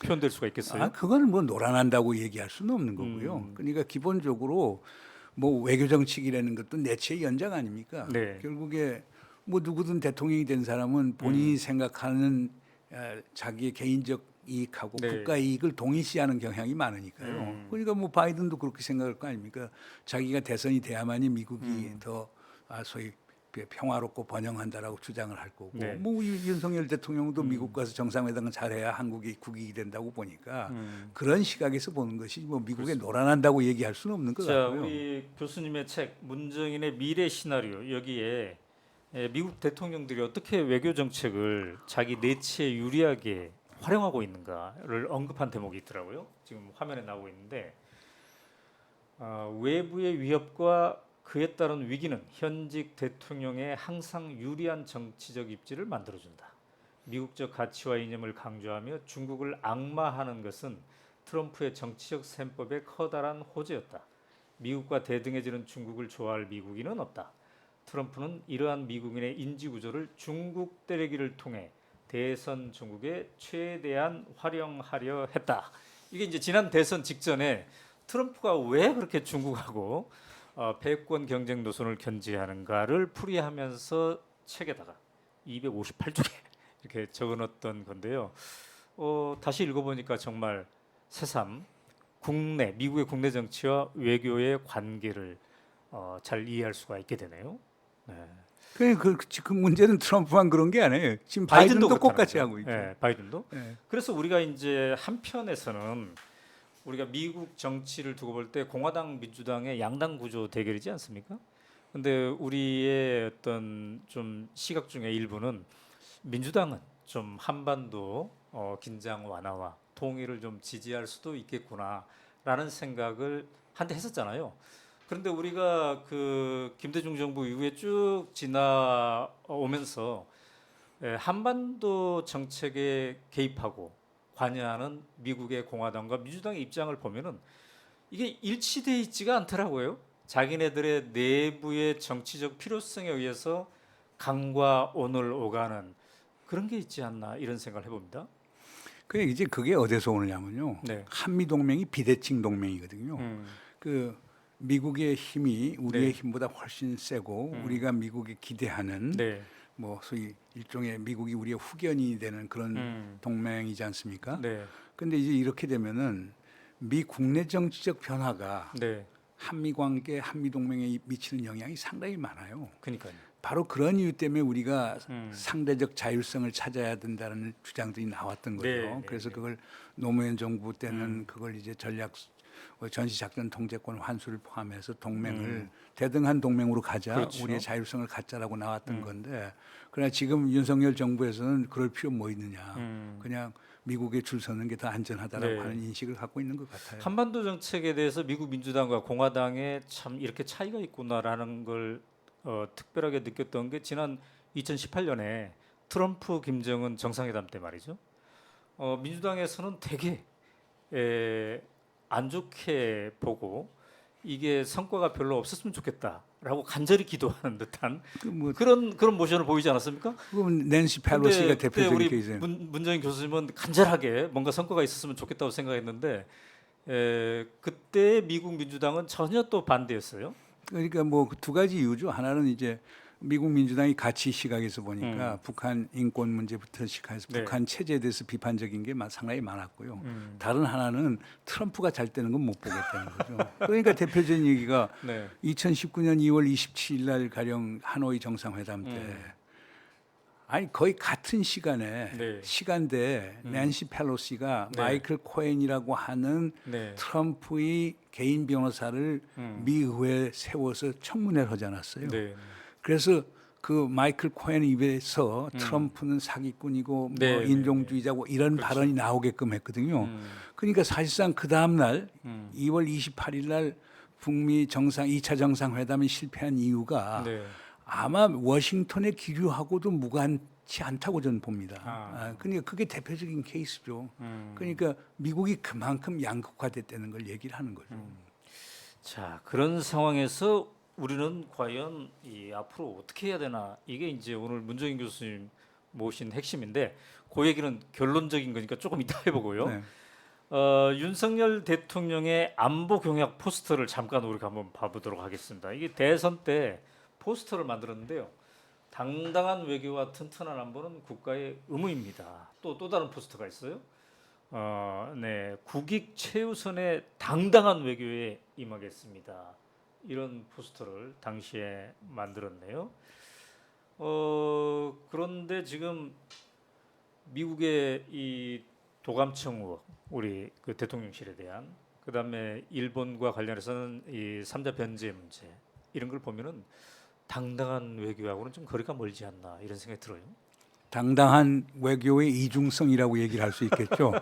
표현될 수가 있겠어요? 그거는 뭐 노란한다고 얘기할 수는 없는 거고요. 그러니까 기본적으로 뭐 외교 정책이라는 것도 내치의 연장 아닙니까? 네. 결국에 뭐 누구든 대통령이 된 사람은 본인이 생각하는 자기의 개인적 이익하고 네. 국가 이익을 동일시하는 경향이 많으니까요. 그러니까 뭐 바이든도 그렇게 생각할 거 아닙니까? 자기가 대선이 돼야만이 미국이 더 소위 평화롭고 번영한다라고 주장을 할 거고, 네. 뭐 윤석열 대통령도 미국 가서 정상회담을 잘해야 한국이 국익이 된다고 보니까 그런 시각에서 보는 것이 뭐 미국에 노란한다고 얘기할 수는 없는 것 자, 같고요. 우리 교수님의 책 문정인의 미래 시나리오 여기에 미국 대통령들이 어떻게 외교 정책을 자기 내치에 유리하게 활용하고 있는가를 언급한 대목이 있더라고요. 지금 화면에 나오고 있는데 외부의 위협과 그에 따른 위기는 현직 대통령의 항상 유리한 정치적 입지를 만들어준다. 미국적 가치와 이념을 강조하며 중국을 악마하는 것은 트럼프의 정치적 셈법의 커다란 호재였다. 미국과 대등해지는 중국을 좋아할 미국인은 없다. 트럼프는 이러한 미국인의 인지구조를 중국 때리기를 통해 대선 중국에 최대한 활용하려 했다. 이게 이제 지난 대선 직전에 트럼프가 왜 그렇게 중국하고 패권 경쟁 노선을 견지하는가를 풀이하면서 책에다가 258쪽에 이렇게 적어놨던 건데요. 다시 읽어보니까 정말 새삼 미국의 국내 정치와 외교의 관계를 잘 이해할 수가 있게 되네요. 네. 그 문제는 트럼프만 그런 게 아니에요. 지금 바이든도 그렇다는 똑같이 거죠. 하고 있죠. 네, 바이든도. 네. 그래서 우리가 이제 한편에서는 우리가 미국 정치를 두고 볼 때 공화당, 민주당의 양당 구조 대결이지 않습니까? 근데 우리의 어떤 좀 시각 중에 일부는 민주당은 좀 한반도 긴장 완화와 통일을 좀 지지할 수도 있겠구나라는 생각을 한때 했었잖아요. 그런데 우리가 그 김대중 정부 이후에 쭉 지나오면서 한반도 정책에 개입하고 관여하는 미국의 공화당과 민주당의 입장을 보면은 이게 일치되어 있지가 않더라고요. 자기네들의 내부의 정치적 필요성에 의해서 강과 온을 오가는 그런 게 있지 않나 이런 생각을 해봅니다. 이제 그게 어디서 오느냐면요. 네. 한미 동맹이 비대칭 동맹이거든요. 그 미국의 힘이 우리의 네. 힘보다 훨씬 세고 우리가 미국에 기대하는 네. 뭐 소위 일종의 미국이 우리의 후견이 되는 그런 동맹이지 않습니까? 네. 근데 이제 이렇게 되면은 미 국내 정치적 변화가 네. 한미 관계, 한미 동맹에 미치는 영향이 상당히 많아요. 그러니까요. 바로 그런 이유 때문에 우리가 상대적 자율성을 찾아야 된다는 주장들이 나왔던 거죠. 네, 그래서 그걸 노무현 정부 때는 그걸 이제 전시작전 통제권 환수를 포함해서 동맹을 대등한 동맹으로 가자, 그렇죠. 우리의 자율성을 갖자라고 나왔던 건데, 그러나 지금 윤석열 정부에서는 그럴 필요 뭐 있느냐, 그냥 미국에 줄 서는 게 더 안전하다라고 네. 하는 인식을 갖고 있는 것 같아요. 한반도 정책에 대해서 미국 민주당과 공화당에 참 이렇게 차이가 있구나라는 걸 특별하게 느꼈던 게 지난 2018년에 트럼프 김정은 정상회담 때 말이죠. 민주당에서는 되게 안 좋게 보고 이게 성과가 별로 없었으면 좋겠다라고 간절히 기도하는 듯한 뭐 그런 모션을 보이지 않았습니까? 그건 낸시 근데 펠로시가 그때 대표적인 우리 케이스예요. 문정인 교수님은 간절하게 뭔가 성과가 있었으면 좋겠다고 생각했는데 그때 미국 민주당은 전혀 또 반대였어요. 그러니까 뭐 두 가지 이유죠. 하나는 이제 미국 민주당이 가치 시각에서 보니까 북한 인권 문제부터 시작해서 네. 북한 체제에 대해서 비판적인 게 상당히 많았고요. 다른 하나는 트럼프가 잘 되는 건 못 보겠다는 거죠. 그러니까 대표적인 얘기가 네. 2019년 2월 27일 날 가령 하노이 정상회담 때 아니 거의 같은 시간에 네. 시간대에 낸시 펠로시가 네. 마이클 코엔이라고 하는 네. 트럼프의 개인 변호사를 미 의회에 세워서 청문회를 하지 않았어요. 네. 그래서 그 마이클 코엔 입에서 트럼프는 사기꾼이고 네, 뭐 네, 인종주의자고 이런 그렇죠. 발언이 나오게끔 했거든요. 그러니까 사실상 그 다음 날 2월 28일 날 북미 정상 2차 정상회담이 실패한 이유가 네. 아마 워싱턴의 기류하고도 무관치 않다고 저는 봅니다. 그러니까 그게 대표적인 케이스죠. 그러니까 미국이 그만큼 양극화됐다는 걸 얘기를 하는 거죠. 자, 그런 상황에서 우리는 과연 이 앞으로 어떻게 해야 되나 이게 이제 오늘 문정인 교수님 모신 핵심인데 그 얘기는 결론적인 거니까 조금 이따 해보고요. 네. 윤석열 대통령의 안보 공약 포스터를 잠깐 우리가 한번 봐보도록 하겠습니다. 이게 대선 때 포스터를 만들었는데요. 당당한 외교와 튼튼한 안보는 국가의 의무입니다. 또 다른 포스터가 있어요. 네, 국익 최우선의 당당한 외교에 임하겠습니다. 이런 포스터를 당시에 만들었네요. 그런데 지금 미국의 이 도감청 의혹, 우리 그 대통령실에 대한, 그다음에 일본과 관련해서는 이 3자 변제 문제 이런 걸 보면은 당당한 외교하고는 좀 거리가 멀지 않나 이런 생각이 들어요. 당당한 외교의 이중성이라고 얘기를 할 수 있겠죠.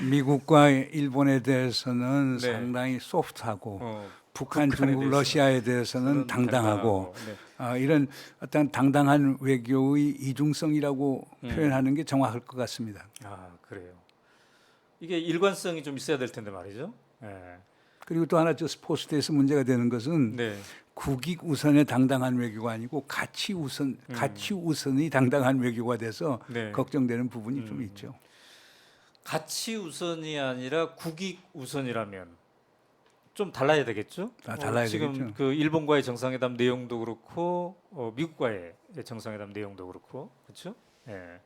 미국과 일본에 대해서는 네. 상당히 소프트하고 북한, 북한에 중국, 대해서 러시아에 대해서는 당당하고 네. 이런 어떤 당당한 외교의 이중성이라고 표현하는 게 정확할 것 같습니다. 아, 그래요. 이게 일관성이 좀 있어야 될 텐데 말이죠. 네. 그리고 또 하나 저 스포츠대에서 문제가 되는 것은 네. 국익 우선의 당당한 외교가 아니고 가치 우선의 당당한 외교가 돼서 네. 걱정되는 부분이 좀 있죠. 가치 우선이 아니라 국익 우선이라면 좀 달라야 되겠죠? 달라야 지금 되겠죠. 그 일본과의 정상회담 내용도 그렇고 미국과의 정상회담 내용도 그렇고 그렇죠? 예.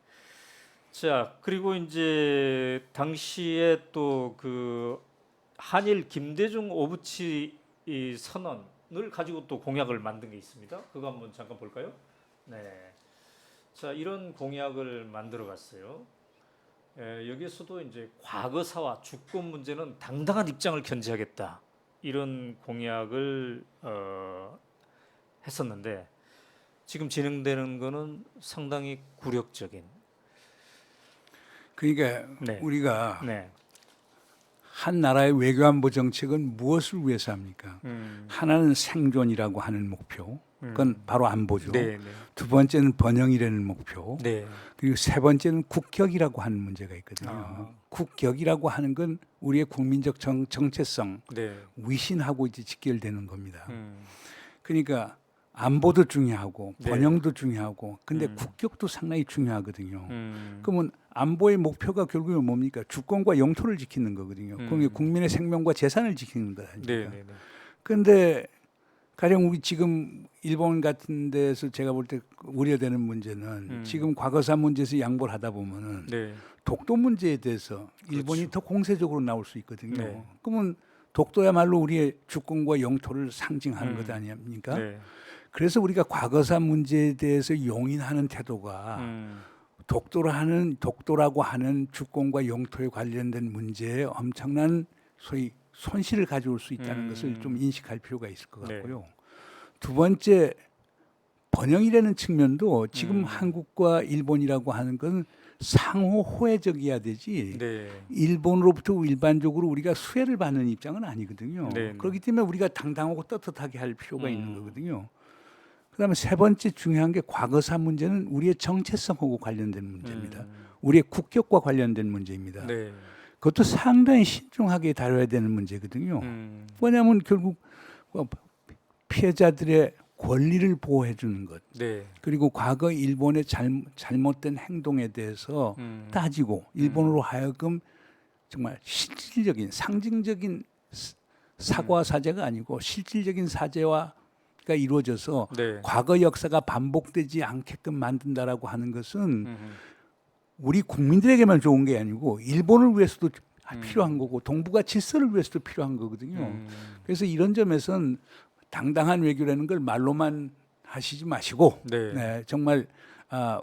자, 그리고 이제 당시에 또 그 한일 김대중 오부치 이 선언을 가지고 또 공약을 만든 게 있습니다. 그거 한번 잠깐 볼까요? 네. 자, 이런 공약을 만들어 봤어요. 여기에서도 이제 과거사와 주권 문제는 당당한 입장을 견지하겠다. 이런 공약을 했었는데 지금 진행되는 거는 상당히 굴욕적인. 그러니까 네. 우리가 네. 한 나라의 외교안보 정책은 무엇을 위해서 합니까? 하나는 생존이라고 하는 목표. 그건 바로 안보죠. 네, 네. 두 번째는 번영이라는 목표. 네. 그리고 세 번째는 국격이라고 하는 문제가 있거든요. 국격이라고 하는 건 우리의 국민적 정체성, 네. 위신하고 이제 직결되는 겁니다. 그러니까 안보도 중요하고 네. 번영도 중요하고 근데 국격도 상당히 중요하거든요. 음. 그러면 안보의 목표가 결국은 뭡니까? 주권과 영토를 지키는 거거든요. 그게 국민의 생명과 재산을 지키는 거 아닙니까? 네, 네, 네. 그런데 가령 우리 지금 일본 같은 데서 제가 볼 때 우려되는 문제는 지금 과거사 문제에서 양보를 하다 보면은 네. 독도 문제에 대해서 일본이 더 공세적으로 나올 수 있거든요. 네. 그러면 독도야말로 우리의 주권과 영토를 상징하는 것 아닙니까? 네. 그래서 우리가 과거사 문제에 대해서 용인하는 태도가 독도라고 하는 주권과 영토에 관련된 문제에 엄청난 소위 손실을 가져올 수 있다는 것을 좀 인식할 필요가 있을 것 같고요. 두 번째 번영이라는 측면도 지금 한국과 일본이라고 하는 건 상호 호혜적이어야 되지. 네. 일본으로부터 일반적으로 우리가 수혜를 받는 입장은 아니거든요. 네. 그렇기 때문에 우리가 당당하고 떳떳하게 할 필요가 있는 거거든요. 그다음에 세 번째 중요한 게 과거사 문제는 우리의 정체성하고 관련된 문제입니다. 우리의 국격과 관련된 문제입니다. 네. 그것도 상당히 신중하게 다뤄야 되는 문제거든요. 뭐냐면 결국 피해자들의 권리를 보호해 주는 것, 네. 그리고 과거 일본의 잘못된 행동에 대해서 따지고 일본으로 하여금 정말 실질적인 상징적인 사과와 사죄가 아니고 실질적인 사죄가 이루어져서 네. 과거 역사가 반복되지 않게끔 만든다라고 하는 것은 우리 국민들에게만 좋은 게 아니고 일본을 위해서도 필요한 거고 동북아 질서를 위해서도 필요한 거거든요. 그래서 이런 점에서는 당당한 외교라는 걸 말로만 하시지 마시고 네. 네, 정말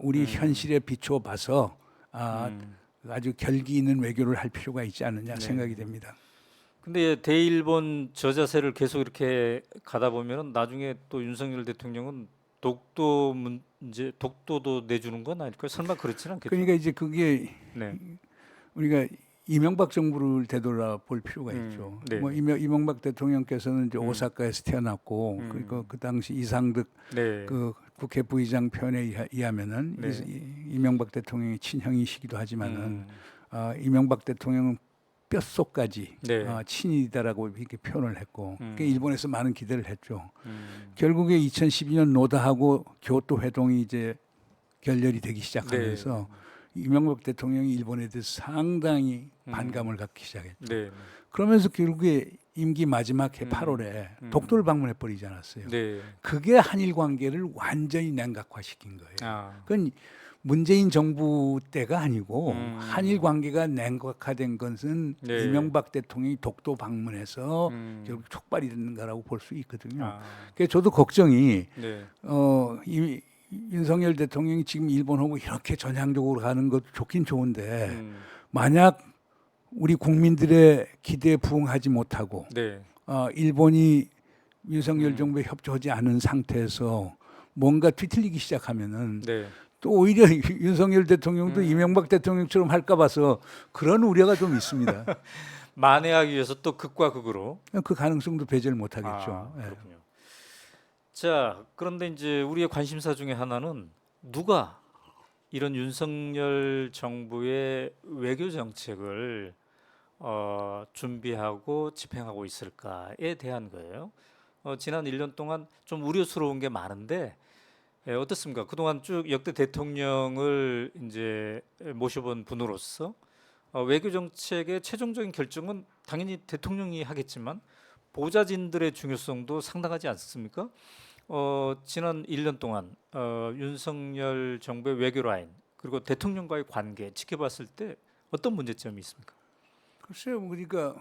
우리 현실에 비추어 봐서 아주 결기 있는 외교를 할 필요가 있지 않느냐 생각이 됩니다. 근데 대일본 저자세를 계속 이렇게 가다 보면은 나중에 또 윤석열 대통령은 독도 문제, 독도도 내주는 건 아닐까요? 설마 그렇지는 않겠죠? 그러니까 이제 그게 네. 우리가 이명박 정부를 되돌아볼 필요가 있죠. 네. 뭐 이명박 대통령께서는 이제 오사카에서 태어났고 그리고 그 당시 이상득 네. 그 국회 부의장 표현에 의하면은 네. 이명박 대통령의 친형이시기도 하지만은 이명박 대통령은 뼛속까지 네. 친이다라고 이렇게 표현을 했고 그게 일본에서 많은 기대를 했죠. 음. 결국에 2012년 노다하고 교토 회동이 이제 결렬이 되기 시작하면서 이명박 대통령이 일본에 대해서 상당히 반감을 갖기 시작했죠. 네. 그러면서 결국에 임기 마지막 해 8월에 독도를 방문해 버리지 않았어요. 네. 그게 한일 관계를 완전히 냉각화시킨 거예요. 아. 그건 문재인 정부 때가 아니고 한일 관계가 냉각화된 것은 네. 이명박 대통령이 독도 방문해서 결국 촉발이 되는 거라고 볼 수 있거든요. 아. 그래서 저도 걱정이 네. 윤석열 대통령이 지금 일본하고 이렇게 전향적으로 가는 것도 좋긴 좋은데 음. 만약 우리 국민들의 기대에 부응하지 못하고 네. 일본이 윤석열 정부에 협조하지 않은 상태에서 뭔가 뒤틀리기 시작하면은 네. 또 오히려 윤석열 대통령도 이명박 대통령처럼 할까 봐서 그런 우려가 좀 있습니다. 만회하기 위해서 또 극과 극으로. 그 가능성도 배제를 못 하겠죠. 아, 예. 그렇군요. 자, 그런데 이제 우리의 관심사 중에 하나는 누가 이런 윤석열 정부의 외교 정책을 준비하고 집행하고 있을까에 대한 거예요. 지난 1년 동안 좀 우려스러운 게 많은데 어떻습니까? 그동안 쭉 역대 대통령을 이제 모셔본 분으로서 외교 정책의 최종적인 결정은 당연히 대통령이 하겠지만 보좌진들의 중요성도 상당하지 않습니까? 지난 1년 동안 윤석열 정부의 외교 라인 그리고 대통령과의 관계 지켜봤을 때 어떤 문제점이 있습니까? 글쎄요, 그러니까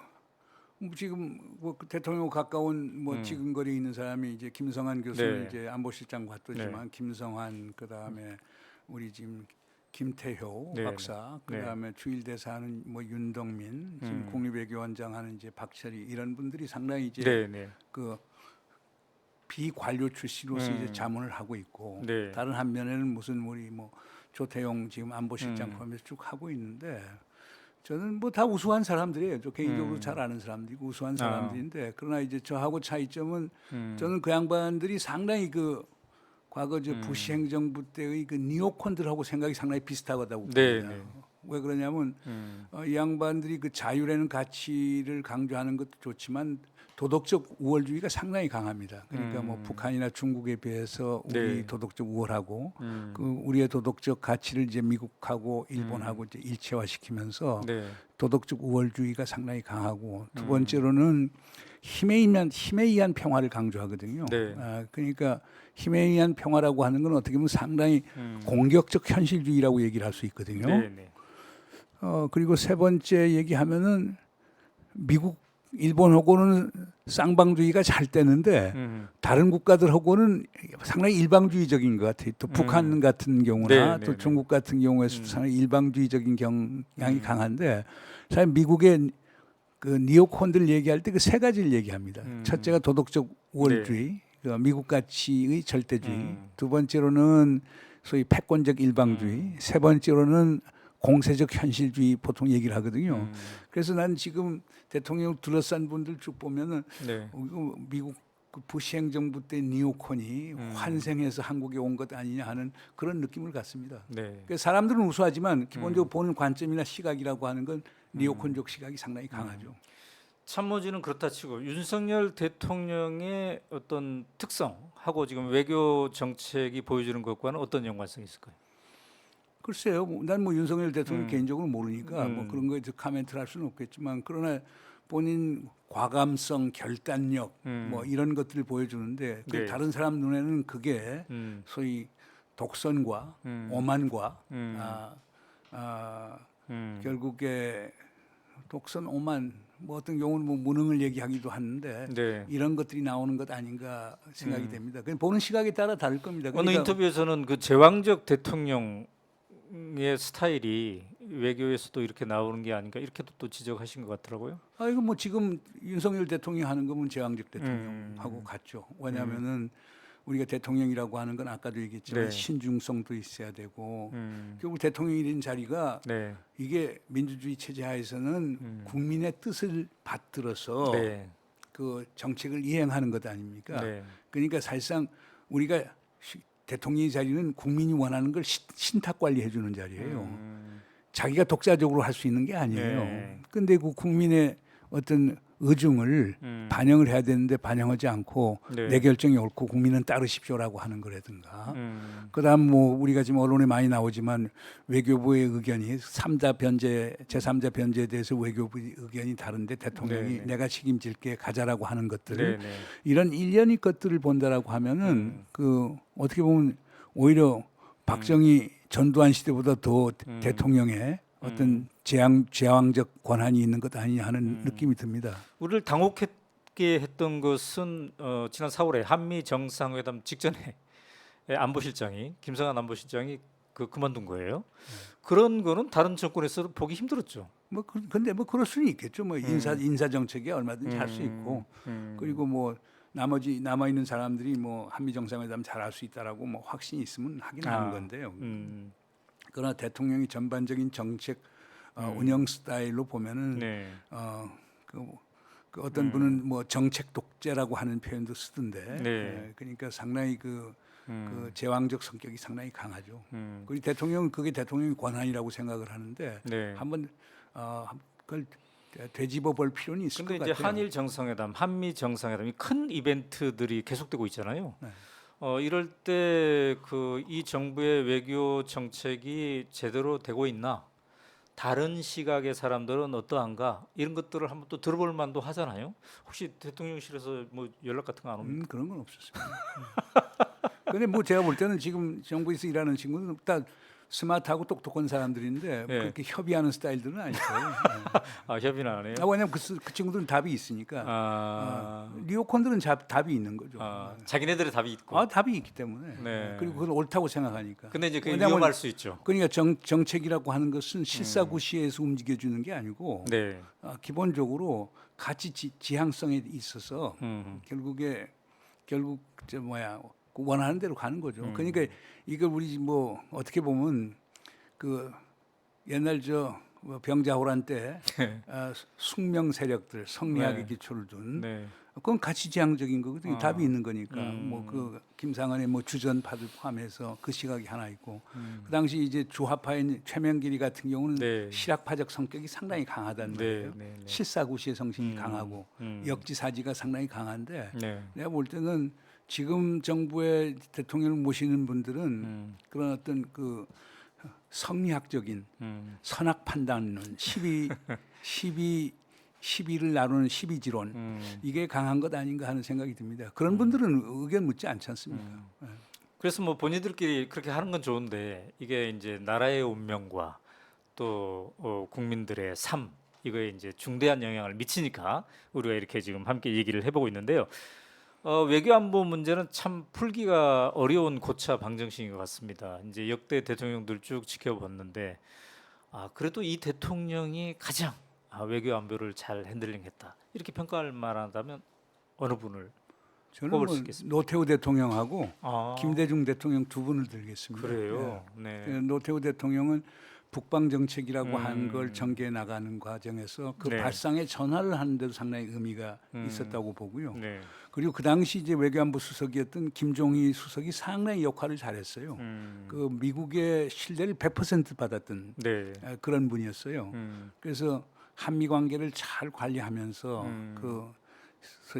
지금 뭐 대통령 가까운 뭐 지근거리에 있는 사람이 이제 김성한 교수는 네. 이제 안보실장 맡았지만 김성한 그다음에 우리 지금 김태효 네. 박사 그다음에 주일대사는 뭐 윤덕민 지금 국립외교원장 하는 이제 박철희 이런 분들이 상당히 이제 네, 네. 그 비관료 출신으로서 이제 자문을 하고 있고 네. 다른 한면에는 무슨 우리 뭐 조태용 지금 안보실장 포함해서 쭉 하고 있는데 저는 뭐 다 우수한 사람들이에요. 저 개인적으로 잘 아는 사람들이고 우수한 사람들인데 그러나 이제 저하고 차이점은 저는 그 양반들이 상당히 그 과거 저 부시 행정부 때의 그 니오콘들하고 생각이 상당히 비슷하다고 네, 봅니다. 네. 왜 그러냐면 이 양반들이 그 자유라는 가치를 강조하는 것도 좋지만 도덕적 우월주의가 상당히 강합니다. 그러니까 뭐 북한이나 중국에 비해서 우리 네. 도덕적 우월하고 그 우리의 도덕적 가치를 이제 미국하고 일본하고 이제 일체화시키면서 네. 도덕적 우월주의가 상당히 강하고 두 번째로는 힘에 의한 평화를 강조하거든요. 네. 그러니까 힘에 의한 평화라고 하는 건 어떻게 보면 상당히 공격적 현실주의라고 얘기를 할 수 있거든요. 네, 네. 그리고 세 번째 얘기하면은 미국, 일본하고는 쌍방주의가 잘 되는데 다른 국가들하고는 상당히 일방주의적인 것 같아요. 또 북한 같은 경우나 네, 또 네, 중국 같은 경우에서도 상당히 일방주의적인 경향이 강한데 사실 미국의 그 니오콘들 얘기할 때 그 세 가지를 얘기합니다. 첫째가 도덕적 우월주의, 그 미국 가치의 절대주의. 두 번째로는 소위 패권적 일방주의. 세 번째로는 공세적 현실주의 보통 얘기를 하거든요. 그래서 난 지금 대통령을 둘러싼 분들 쭉 보면은 네. 미국 그 부시 행정부 때 니오콘이 환생해서 한국에 온 것 아니냐 하는 그런 느낌을 갖습니다. 네. 그 사람들은 우수하지만 기본적으로 보는 관점이나 시각이라고 하는 건 니오콘적 시각이 상당히 강하죠. 참모진은 그렇다 치고 윤석열 대통령의 어떤 특성하고 지금 외교 정책이 보여주는 것과는 어떤 연관성이 있을까요? 글쎄요, 난 뭐 윤석열 대통령 개인적으로 모르니까 뭐 음. 그런 거에 대해서 코멘트를 할 수는 없겠지만 그러나 본인 과감성, 결단력 뭐 이런 것들을 보여주는데 그 네. 다른 사람 눈에는 그게 음. 소위 독선과 오만과 아, 음. 결국에 독선, 오만 뭐 어떤 경우는 뭐 무능을 얘기하기도 하는데 네. 이런 것들이 나오는 것 아닌가 생각이 됩니다. 그냥 보는 시각에 따라 다를 겁니다. 어느 그러니까 인터뷰에서는 그 제왕적 대통령의 스타일이 외교에서도 이렇게 나오는 게 아닌가 이렇게도 또 지적하신 것 같더라고요. 이거 뭐 지금 윤석열 대통령이 하는 거면 제왕적 대통령하고 같죠. 왜냐하면은 우리가 대통령이라고 하는 건 아까도 얘기했지만 네. 신중성도 있어야 되고 음. 결국 대통령이 된 자리가 네. 이게 민주주의 체제 하에서는 국민의 뜻을 받들어서 네. 그 정책을 이행하는 것 아닙니까? 네. 그러니까 사실상 우리가 대통령의 자리는 국민이 원하는 걸 신탁 관리해 주는 자리예요. 자기가 독자적으로 할 수 있는 게 아니에요. 네. 근데 그 국민의 어떤 의중을 반영을 해야 되는데 반영하지 않고 네. 내 결정이 옳고 국민은 따르십시오라고 하는 거라든가. 음. 그다음 뭐 우리가 지금 언론에 많이 나오지만 외교부의 의견이 제3자 변제에 대해서 외교부의 의견이 다른데 대통령이 네, 네. 내가 책임질게 가자라고 하는 것들 네. 네. 이런 일련의 것들을 본다라고 하면은 그 어떻게 보면 오히려 박정희 전두환 시대보다 더 대통령의 어떤 제왕적 권한이 있는 것 아니냐 하는 느낌이 듭니다. 우리를 당혹했게 했던 것은 지난 4월에 한미 정상회담 직전에 안보실장이 김성한 안보실장이 그만둔 거예요. 그런 거는 다른 정권에서도 보기 힘들었죠. 뭐 근데 뭐 그럴 수는 있겠죠. 뭐 인사 정책에 얼마든지 할 수 있고 그리고 뭐 나머지 남아 있는 사람들이 뭐 한미 정상회담 잘할 수 있다라고 뭐 확신이 있으면 하긴 하는 건데요. 그러나 대통령이 전반적인 정책 운영 스타일로 보면은 네. 그 어떤 분은 뭐 정책 독재라고 하는 표현도 쓰던데, 네. 그러니까 상당히 그 제왕적 성격이 상당히 강하죠. 그리고 대통령은 그게 대통령의 권한이라고 생각을 하는데 네. 한번 그걸 되짚어 볼 필요는 있을 것 근데 이제 같아요. 한일 정상회담, 한미 정상회담 이 큰 이벤트들이 계속되고 있잖아요. 네. 이럴 때 이 정부의 외교 정책이 제대로 되고 있나? 다른 시각의 사람들은 어떠한가? 이런 것들을 한번 또 들어볼 만도 하잖아요. 혹시 대통령실에서 뭐 연락 같은 거 안 옵니까? 그런 건 없었습니다. 근데 뭐 제가 볼 때는 지금 정부에서 일하는 친구는 다 스마트하고 똑똑한 사람들인데 네. 그렇게 협의하는 스타일들은 아니고요. 협의는 안 해요? 왜냐하면 그 친구들은 답이 있으니까. 리오콘들은 답이 있는 거죠. 자기네들의 답이 있고. 답이 있기 때문에. 네. 그리고 그건 옳다고 생각하니까. 근데 이제 그게 왜냐하면 위험할 수 있죠. 그러니까 정책이라고 하는 것은 실사구시에서 움직여주는 게 아니고 네. 기본적으로 가치 지향성에 있어서 결국 원하는 대로 가는 거죠. 그러니까 이걸 우리 뭐 어떻게 보면 그 옛날 뭐 병자호란 때 숙명 세력들 성리학의 네. 기초를 둔 네. 그건 가치 지향적인 거거든요. 답이 있는 거니까. 뭐 그 김상한의 뭐 주전파들 포함해서 그 시각이 하나 있고 그 당시 이제 주화파인 최명길이 같은 경우는 네. 실학파적 성격이 상당히 강하다는 네, 거예요. 네, 네. 실사구시의 성격이 강하고 역지사지가 상당히 강한데 네. 내가 볼 때는 지금 정부의 대통령을 모시는 분들은 그런 어떤 그 성리학적인 선악 판단론, 12를 나누는 12지론 이게 강한 것 아닌가 하는 생각이 듭니다. 그런 분들은 의견 묻지 않지 않습니까? 네. 그래서 뭐 본인들끼리 그렇게 하는 건 좋은데 이게 이제 나라의 운명과 또 국민들의 삶 이거에 이제 중대한 영향을 미치니까 우리가 이렇게 지금 함께 얘기를 해보고 있는데요. 외교안보 문제는 참 풀기가 어려운 고차 방정식인 것 같습니다. 이제 역대 대통령들 쭉 지켜봤는데 그래도 이 대통령이 가장 외교안보를 잘 핸들링했다 이렇게 평가할 만하다면 어느 분을 저는 꼽을 뭐 수 있겠습니다. 노태우 대통령하고 김대중 대통령 두 분을 들겠습니다. 그래요. 네. 노태우 대통령은 북방 정책이라고 한 걸 전개해 나가는 과정에서 그 네. 발상에 전환을 하는 데도 상당히 의미가 있었다고 보고요. 네. 그리고 그 당시 이제 외교안보 수석이었던 김종희 수석이 상당히 역할을 잘했어요. 그 미국의 신뢰를 100% 받았던 네. 그런 분이었어요. 그래서 한미 관계를 잘 관리하면서 그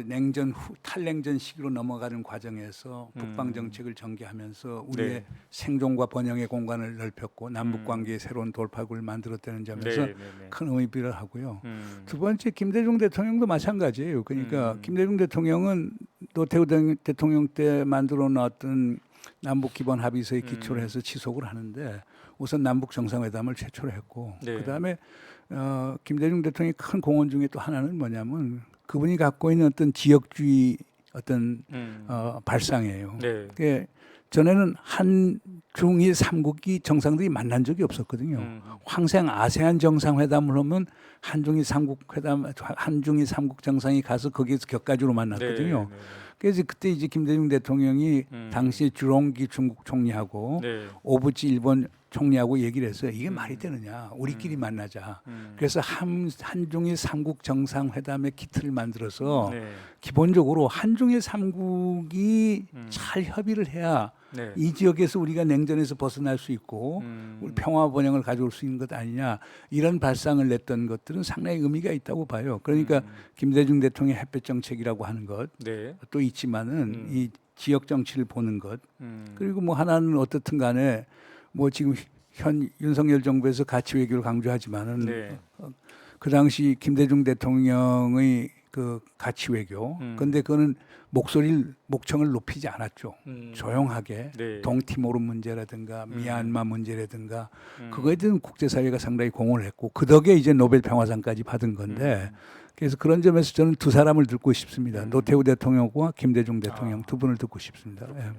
냉전 후 탈냉전 시기로 넘어가는 과정에서 북방 정책을 전개하면서 우리의 네. 생존과 번영의 공간을 넓혔고 남북 관계의 새로운 돌파구를 만들었다는 점에서 네. 네. 큰 의미를 하고요. 두 번째 김대중 대통령도 마찬가지예요. 그러니까 김대중 대통령은 노태우 대통령 때 만들어 놨던 남북 기본 합의서에 기초로 해서 지속을 하는데 우선 남북 정상회담을 최초로 했고 네. 그다음에 김대중 대통령의 큰 공헌 중에 또 하나는 뭐냐면 그분이 갖고 있는 어떤 지역주의 어떤 발상이에요. 네. 그게 전에는 한중일 삼국이 정상들이 만난 적이 없었거든요. 항상 아세안 정상회담을 하면 한중일 삼국 정상이 가서 거기에서 격가지로 만났거든요. 네. 네. 그래서 그때 이제 김대중 대통령이 당시 주롱기 중국 총리하고 네. 오부치 일본 총리하고 얘기를 했어요. 이게 말이 되느냐? 우리끼리 만나자. 그래서 한중일 삼국 정상회담의 키트를 만들어서 네. 기본적으로 한중일 삼국이 잘 협의를 해야 네. 이 지역에서 우리가 냉전에서 벗어날 수 있고 우리 평화 번영을 가져올 수 있는 것 아니냐 이런 발상을 냈던 것들은 상당히 의미가 있다고 봐요. 그러니까 김대중 대통령의 햇볕 정책이라고 하는 것 또 네. 있지만은 이 지역 정치를 보는 것 그리고 뭐 하나는 어떻든 간에 뭐 지금 현 윤석열 정부에서 가치 외교를 강조하지만은 네. 그 당시 김대중 대통령의 그 가치 외교 근데 그거는 목청을 높이지 않았죠. 조용하게 네. 동티모르 문제라든가 미얀마 문제라든가 그거에 대한 국제사회가 상당히 공헌을 했고 그 덕에 이제 노벨 평화상까지 받은 건데 그래서 그런 점에서 저는 두 사람을 듣고 싶습니다. 노태우 대통령과 김대중 대통령 두 분을 듣고 싶습니다. 예.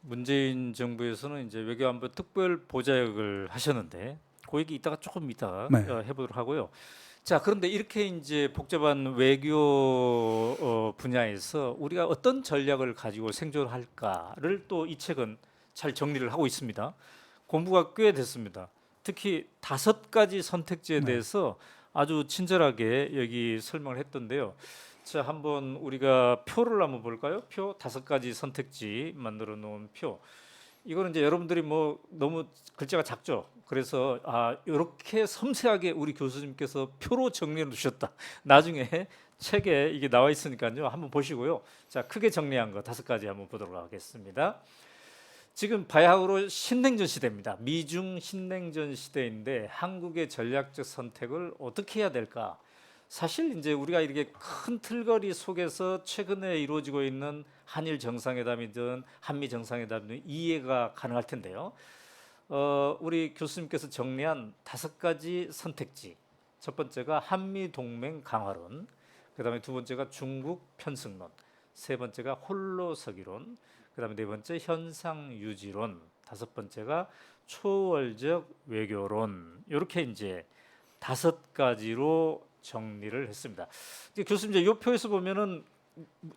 문재인 정부에서는 이제 외교안보 특별 보좌역을 하셨는데 그 얘기 이따가 조금 이따가 네. 해보도록 하고요. 자, 그런데 이렇게 이제 복잡한 외교 분야에서 우리가 어떤 전략을 가지고 생존할까를 또 이 책은 잘 정리를 하고 있습니다. 공부가 꽤 됐습니다. 특히 5가지 선택지에 네. 대해서 아주 친절하게 여기 설명을 했던데요. 자, 한번 우리가 표를 한번 볼까요? 표 5가지 선택지 만들어 놓은 표. 이거는 이제 여러분들이 뭐 너무 글자가 작죠. 그래서 이렇게 섬세하게 우리 교수님께서 표로 정리해 놓으셨다. 나중에 책에 이게 나와 있으니까요. 한번 보시고요. 자, 크게 정리한 거 5가지 한번 보도록 하겠습니다. 지금 바야흐로 신냉전 시대입니다. 미중 신냉전 시대인데 한국의 전략적 선택을 어떻게 해야 될까? 사실 이제 우리가 이렇게 큰 틀거리 속에서 최근에 이루어지고 있는 한일 정상회담이든 한미 정상회담이든 이해가 가능할 텐데요. 우리 교수님께서 정리한 5가지 선택지. 첫 번째가 한미 동맹 강화론, 그다음에 두 번째가 중국 편승론, 세 번째가 홀로서기론, 그다음에 네 번째 현상 유지론, 5번째가 초월적 외교론. 이렇게 이제 5가지로 정리를 했습니다. 이제 교수님 이제 이 표에서 보면은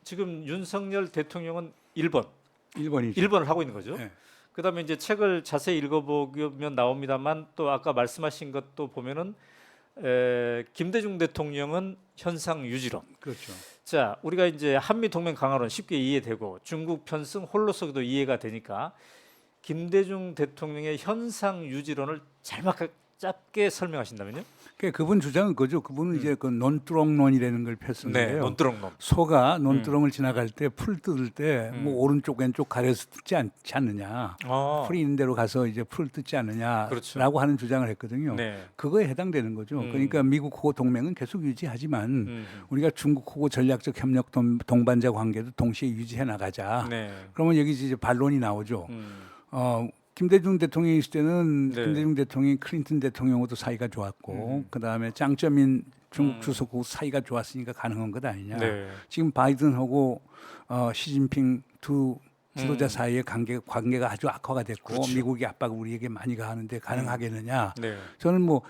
지금 윤석열 대통령은 1번이죠. 1번을 하고 있는 거죠. 네. 그다음에 이제 책을 자세히 읽어보면 나옵니다만 또 아까 말씀하신 것도 보면은 김대중 대통령은 현상 유지론. 그렇죠. 자, 우리가 이제 한미 동맹 강화론 쉽게 이해되고 중국 편승 홀로서기도 이해가 되니까 김대중 대통령의 현상 유지론을 짧게 설명하신다면요? 그분 주장은 그죠. 그분은 이제 그 논두렁론이라는 걸 폈었는데요. 논두렁론. 소가 논두렁을 지나갈 때 풀 뜯을 때 뭐 오른쪽 왼쪽 가려서 뜯지 않지 않느냐. 풀이 있는 대로 가서 이제 풀 뜯지 않느냐라고 그렇죠. 하는 주장을 했거든요. 네. 그거에 해당되는 거죠. 그러니까 미국하고 동맹은 계속 유지하지만 우리가 중국하고 전략적 협력 동반자 관계도 동시에 유지해 나가자. 네. 그러면 여기 이제 반론이 나오죠. 김대중 대통령이 있을 때는 네. 김대중 대통령이 클린턴 대통령하고도 사이가 좋았고 그다음에 짱쩌민 중국 주석하고 사이가 좋았으니까 가능한 것 아니냐. 네. 지금 바이든하고 시진핑 두 지도자 사이의 관계가 아주 악화가 됐고 그렇죠. 미국이 압박을 우리에게 많이 가하는데 가능하겠느냐. 네. 저는 뭐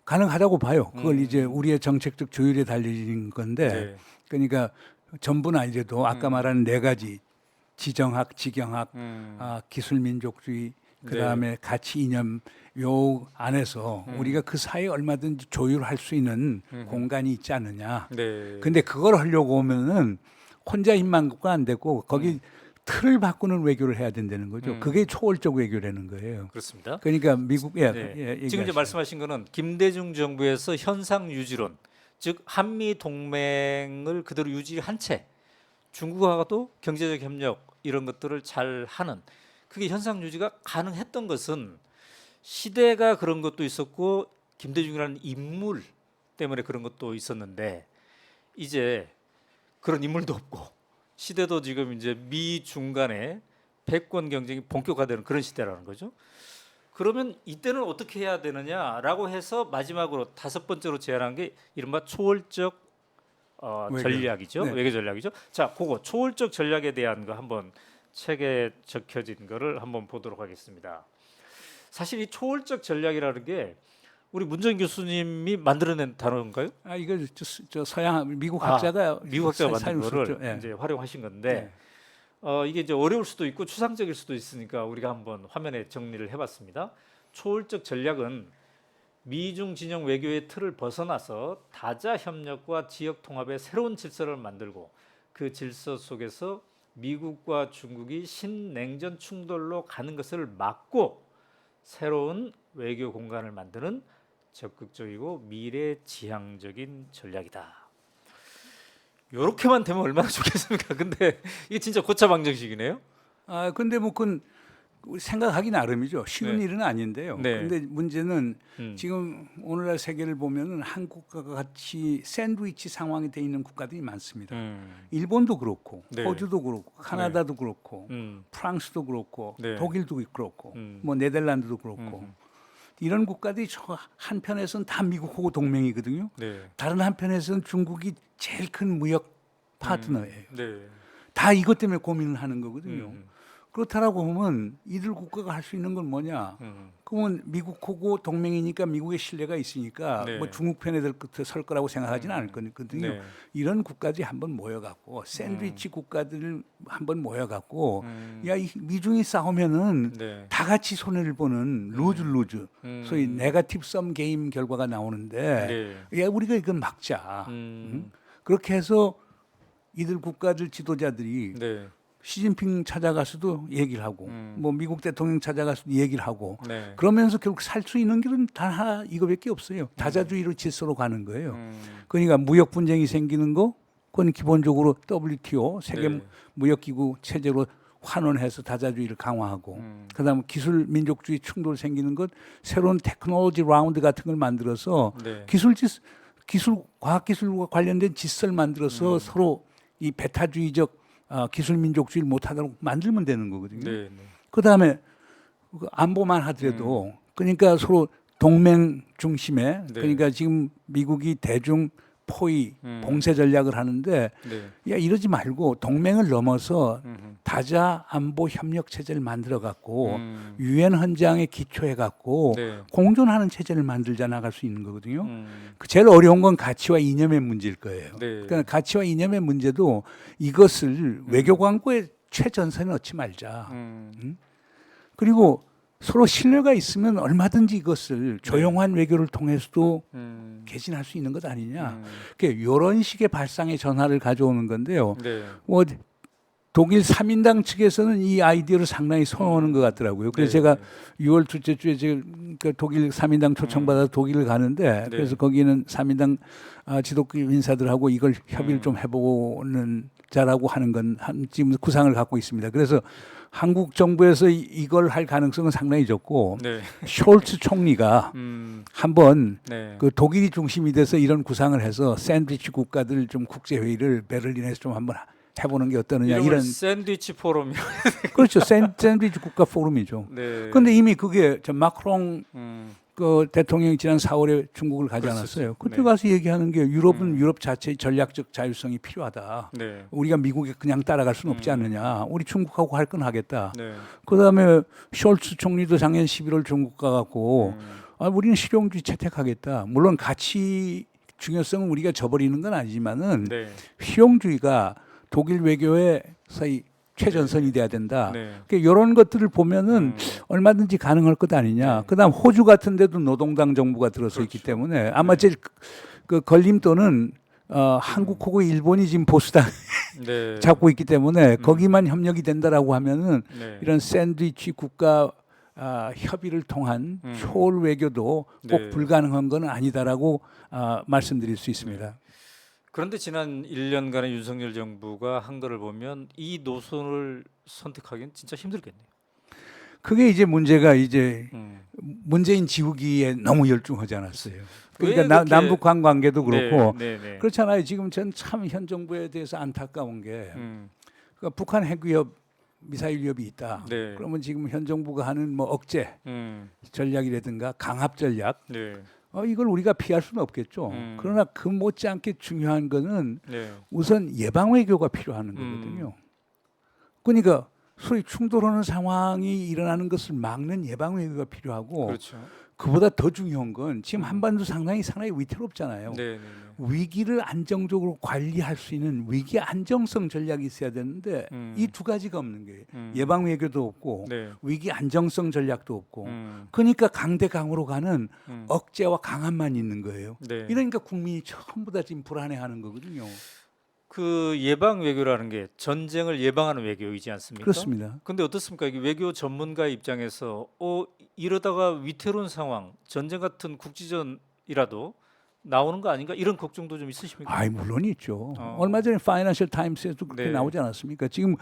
가능하다고 봐요. 그걸 이제 우리의 정책적 조율에 달린 건데 네. 그러니까 전부는 아니래도 아까 말한 4가지 지정학, 지경학, 기술민족주의, 그다음에 가치 이념 요 안에서 우리가 그 사이에 얼마든지 조율할 수 있는 공간이 있지 않느냐. 네. 근데 그걸 하려고 하면은 혼자 힘만 갖고 안 되고 거기 틀을 바꾸는 외교를 해야 된다는 거죠. 그게 초월적 외교라는 거예요. 그렇습니다. 그러니까 미국 네. 얘기하시죠. 지금 이제 말씀하신 거는 김대중 정부에서 현상 유지론, 즉 한미 동맹을 그대로 유지한 채 중국하고도 경제적 협력 이런 것들을 잘 하는 그게 현상 유지가 가능했던 것은 시대가 그런 것도 있었고 김대중이라는 인물 때문에 그런 것도 있었는데 이제 그런 인물도 없고 시대도 지금 이제 미중 간의 패권 경쟁이 본격화되는 그런 시대라는 거죠. 그러면 이때는 어떻게 해야 되느냐라고 해서 마지막으로 다섯 번째로 제안한 게 이른바 초월적 외교. 전략이죠. 네. 외교 전략이죠. 자, 그거 초월적 전략에 대한 거 한번 책에 적혀진 거를 한번 보도록 하겠습니다. 사실 이 초월적 전략이라는 게 우리 문정인 교수님이 만들어낸 단어인가요? 아 이거 저 서양 미국 학자가 미국 학자가 만든 사용을 거를 썼죠. 예. 이제 활용하신 건데 네. 이게 이제 어려울 수도 있고 추상적일 수도 있으니까 우리가 한번 화면에 정리를 해봤습니다. 초월적 전략은 미중 진영 외교의 틀을 벗어나서 다자 협력과 지역 통합의 새로운 질서를 만들고 그 질서 속에서 미국과 중국이 신냉전 충돌로 가는 것을 막고 새로운 외교 공간을 만드는 적극적이고 미래지향적인 전략이다. 이렇게만 되면 얼마나 좋겠습니까? 근데 이게 진짜 고차방정식이네요. 아 근데 뭐 그건 생각하기 나름이죠. 쉬운 네. 일은 아닌데요. 네. 근데 문제는 음. 지금 오늘날 세계를 보면은 한국과 같이 샌드위치 상황이 돼 있는 국가들이 많습니다. 일본도 그렇고, 네. 호주도 그렇고, 카나다도 그렇고, 음. 프랑스도 그렇고, 네. 독일도 그렇고, 음. 뭐 네덜란드도 그렇고 이런 국가들이 저 한편에서는 다 미국하고 동맹이거든요. 네. 다른 한편에서는 중국이 제일 큰 무역 파트너예요. 네. 다 이것 때문에 고민을 하는 거거든요. 음. 그렇다라고 보면 이들 국가가 할 수 있는 건 뭐냐? 그러면 미국하고 동맹이니까 미국의 신뢰가 있으니까 네. 뭐 중국 편에 설 거라고 생각하지는 않을 거거든요. 네. 이런 국가들이 한번 모여갖고 샌드위치 국가들을 한번 모여갖고 야, 이 미중이 싸우면은 네. 다 같이 손해를 보는 루즈 소위 네거티브 썸 게임 결과가 나오는데 네. 야, 우리가 이건 막자. 음. 그렇게 해서 이들 국가들 지도자들이 네. 시진핑 찾아가서도 얘기를 하고 뭐 미국 대통령 찾아가서도 얘기를 하고 네. 그러면서 결국 살 수 있는 길은 단 하나 이거밖에 없어요. 다자주의로 질서로 가는 거예요. 그러니까 무역 분쟁이 생기는 거 그건 기본적으로 WTO 세계 네. 무역기구 체제로 환원해서 다자주의를 강화하고 그다음에 기술 민족주의 충돌 생기는 것 새로운 테크놀로지 라운드 같은 걸 만들어서 네. 기술 과학기술과 관련된 질서를 만들어서 서로 이 배타주의적 기술 민족주의를 못하도록 만들면 되는 거거든요. 네. 네. 그다음에 안보만 하더라도 그러니까 서로 동맹 중심에 네. 그러니까 지금 미국이 대중 포위 봉쇄 전략을 하는데 네. 야 이러지 말고 동맹을 넘어서 다자 안보 협력 체제를 만들어 갖고 유엔 헌장에 기초해 갖고 네. 공존하는 체제를 만들자 나갈 수 있는 거거든요. 그 제일 어려운 건 가치와 이념의 문제일 거예요. 네. 그러니까 가치와 이념의 문제도 이것을 외교 광고에 최전선에 넣지 말자. 그리고 서로 신뢰가 있으면 얼마든지 이것을 조용한 외교를 통해서도 개진할 수 있는 것 아니냐. 그러니까 이런 식의 발상의 전환을 가져오는 건데요. 네. 뭐 독일 3인당 측에서는 이 아이디어를 상당히 선호하는 것 같더라고요. 그래서 네. 제가 6월 둘째 주에 지금 그 독일 3인당 초청받아서 독일을 가는데 네. 그래서 거기는 3인당 지도급 인사들하고 이걸 협의를 좀 해보는 자라고 하는 건 지금 구상을 갖고 있습니다. 그래서 한국 정부에서 이걸 할 가능성은 상당히 적고 네. 숄츠 총리가 한번 네. 그 독일이 중심이 돼서 이런 구상을 해서 샌드위치 국가들 좀 국제 회의를 베를린에서 좀 한번 해보는 게 어떠느냐 이런 이런 샌드위치 포럼. 그렇죠 샌드위치 국가 포럼이죠. 네. 그런데 이미 그게 저 마크롱 음. 그 대통령이 지난 4월에 중국을 가지 그랬었죠. 않았어요. 그때 네. 가서 얘기하는 게 유럽은 유럽 자체의 전략적 자율성이 필요하다. 네. 우리가 미국에 그냥 따라갈 수는 없지 않느냐. 우리 중국하고 할 건 하겠다. 네. 그다음에 숄츠 총리도 작년 11월 중국 가갖고 우리는 실용주의 채택하겠다. 물론 가치 중요성은 우리가 저버리는 건 아니지만은 네. 실용주의가 독일 외교의 사이 최전선이 돼야 된다. 네. 이런 것들을 보면은 얼마든지 가능할 것 아니냐. 네. 그다음 호주 같은 데도 노동당 정부가 들어서 있기 그렇죠. 때문에 아마 네. 제일 그 걸림돌은 한국하고 일본이 지금 보수당 네. 잡고 있기 때문에 거기만 협력이 된다라고 하면은 네. 이런 샌드위치 국가 협의를 통한 초월 외교도 꼭 네. 불가능한 건 아니다라고 말씀드릴 수 있습니다. 그런데 지난 1년간의 윤석열 정부가 한 거를 보면 이 노선을 선택하기는 진짜 힘들겠네요. 그게 이제 문제가 이제 음. 문재인 지우기에 너무 열중하지 않았어요. 왜 그러니까 그렇게- 남북한 관계도 그렇고 네, 네, 네. 그렇잖아요. 지금 전 참 현 정부에 대해서 안타까운 게 그러니까 북한 핵 위협, 미사일 위협이 있다. 네. 그러면 지금 현 정부가 하는 뭐 억제 음. 전략이라든가 강압 전략 네. 이걸 우리가 피할 수는 없겠죠. 그러나 그 못지않게 중요한 거는 네. 우선 예방 외교가 필요한 거거든요. 그러니까 소위 충돌하는 상황이 일어나는 것을 막는 예방 외교가 필요하고 그렇죠. 그보다 더 중요한 건 지금 한반도 상당히 위태롭잖아요. 네, 네, 네. 위기를 안정적으로 관리할 수 있는 위기 안정성 전략이 있어야 되는데 이 두 가지가 없는 거예요. 예방 외교도 없고 네. 위기 안정성 전략도 없고 음. 그러니까 강대강으로 가는 억제와 강압만 있는 거예요. 네. 이러니까 국민이 전부 다 지금 불안해하는 거거든요. 그 예방 외교라는 게 전쟁을 예방하는 외교이지 않습니까? 그렇습니다. 근데 어떻습니까? 이게 외교 전문가 입장에서 이러다가 위태로운 상황, 전쟁 같은 국지전이라도 나오는 거 아닌가 이런 걱정도 좀 있으십니까? 물론 있죠. 얼마 전에 파이낸셜 타임스에도 그렇게 네. 나오지 않았습니까? 지금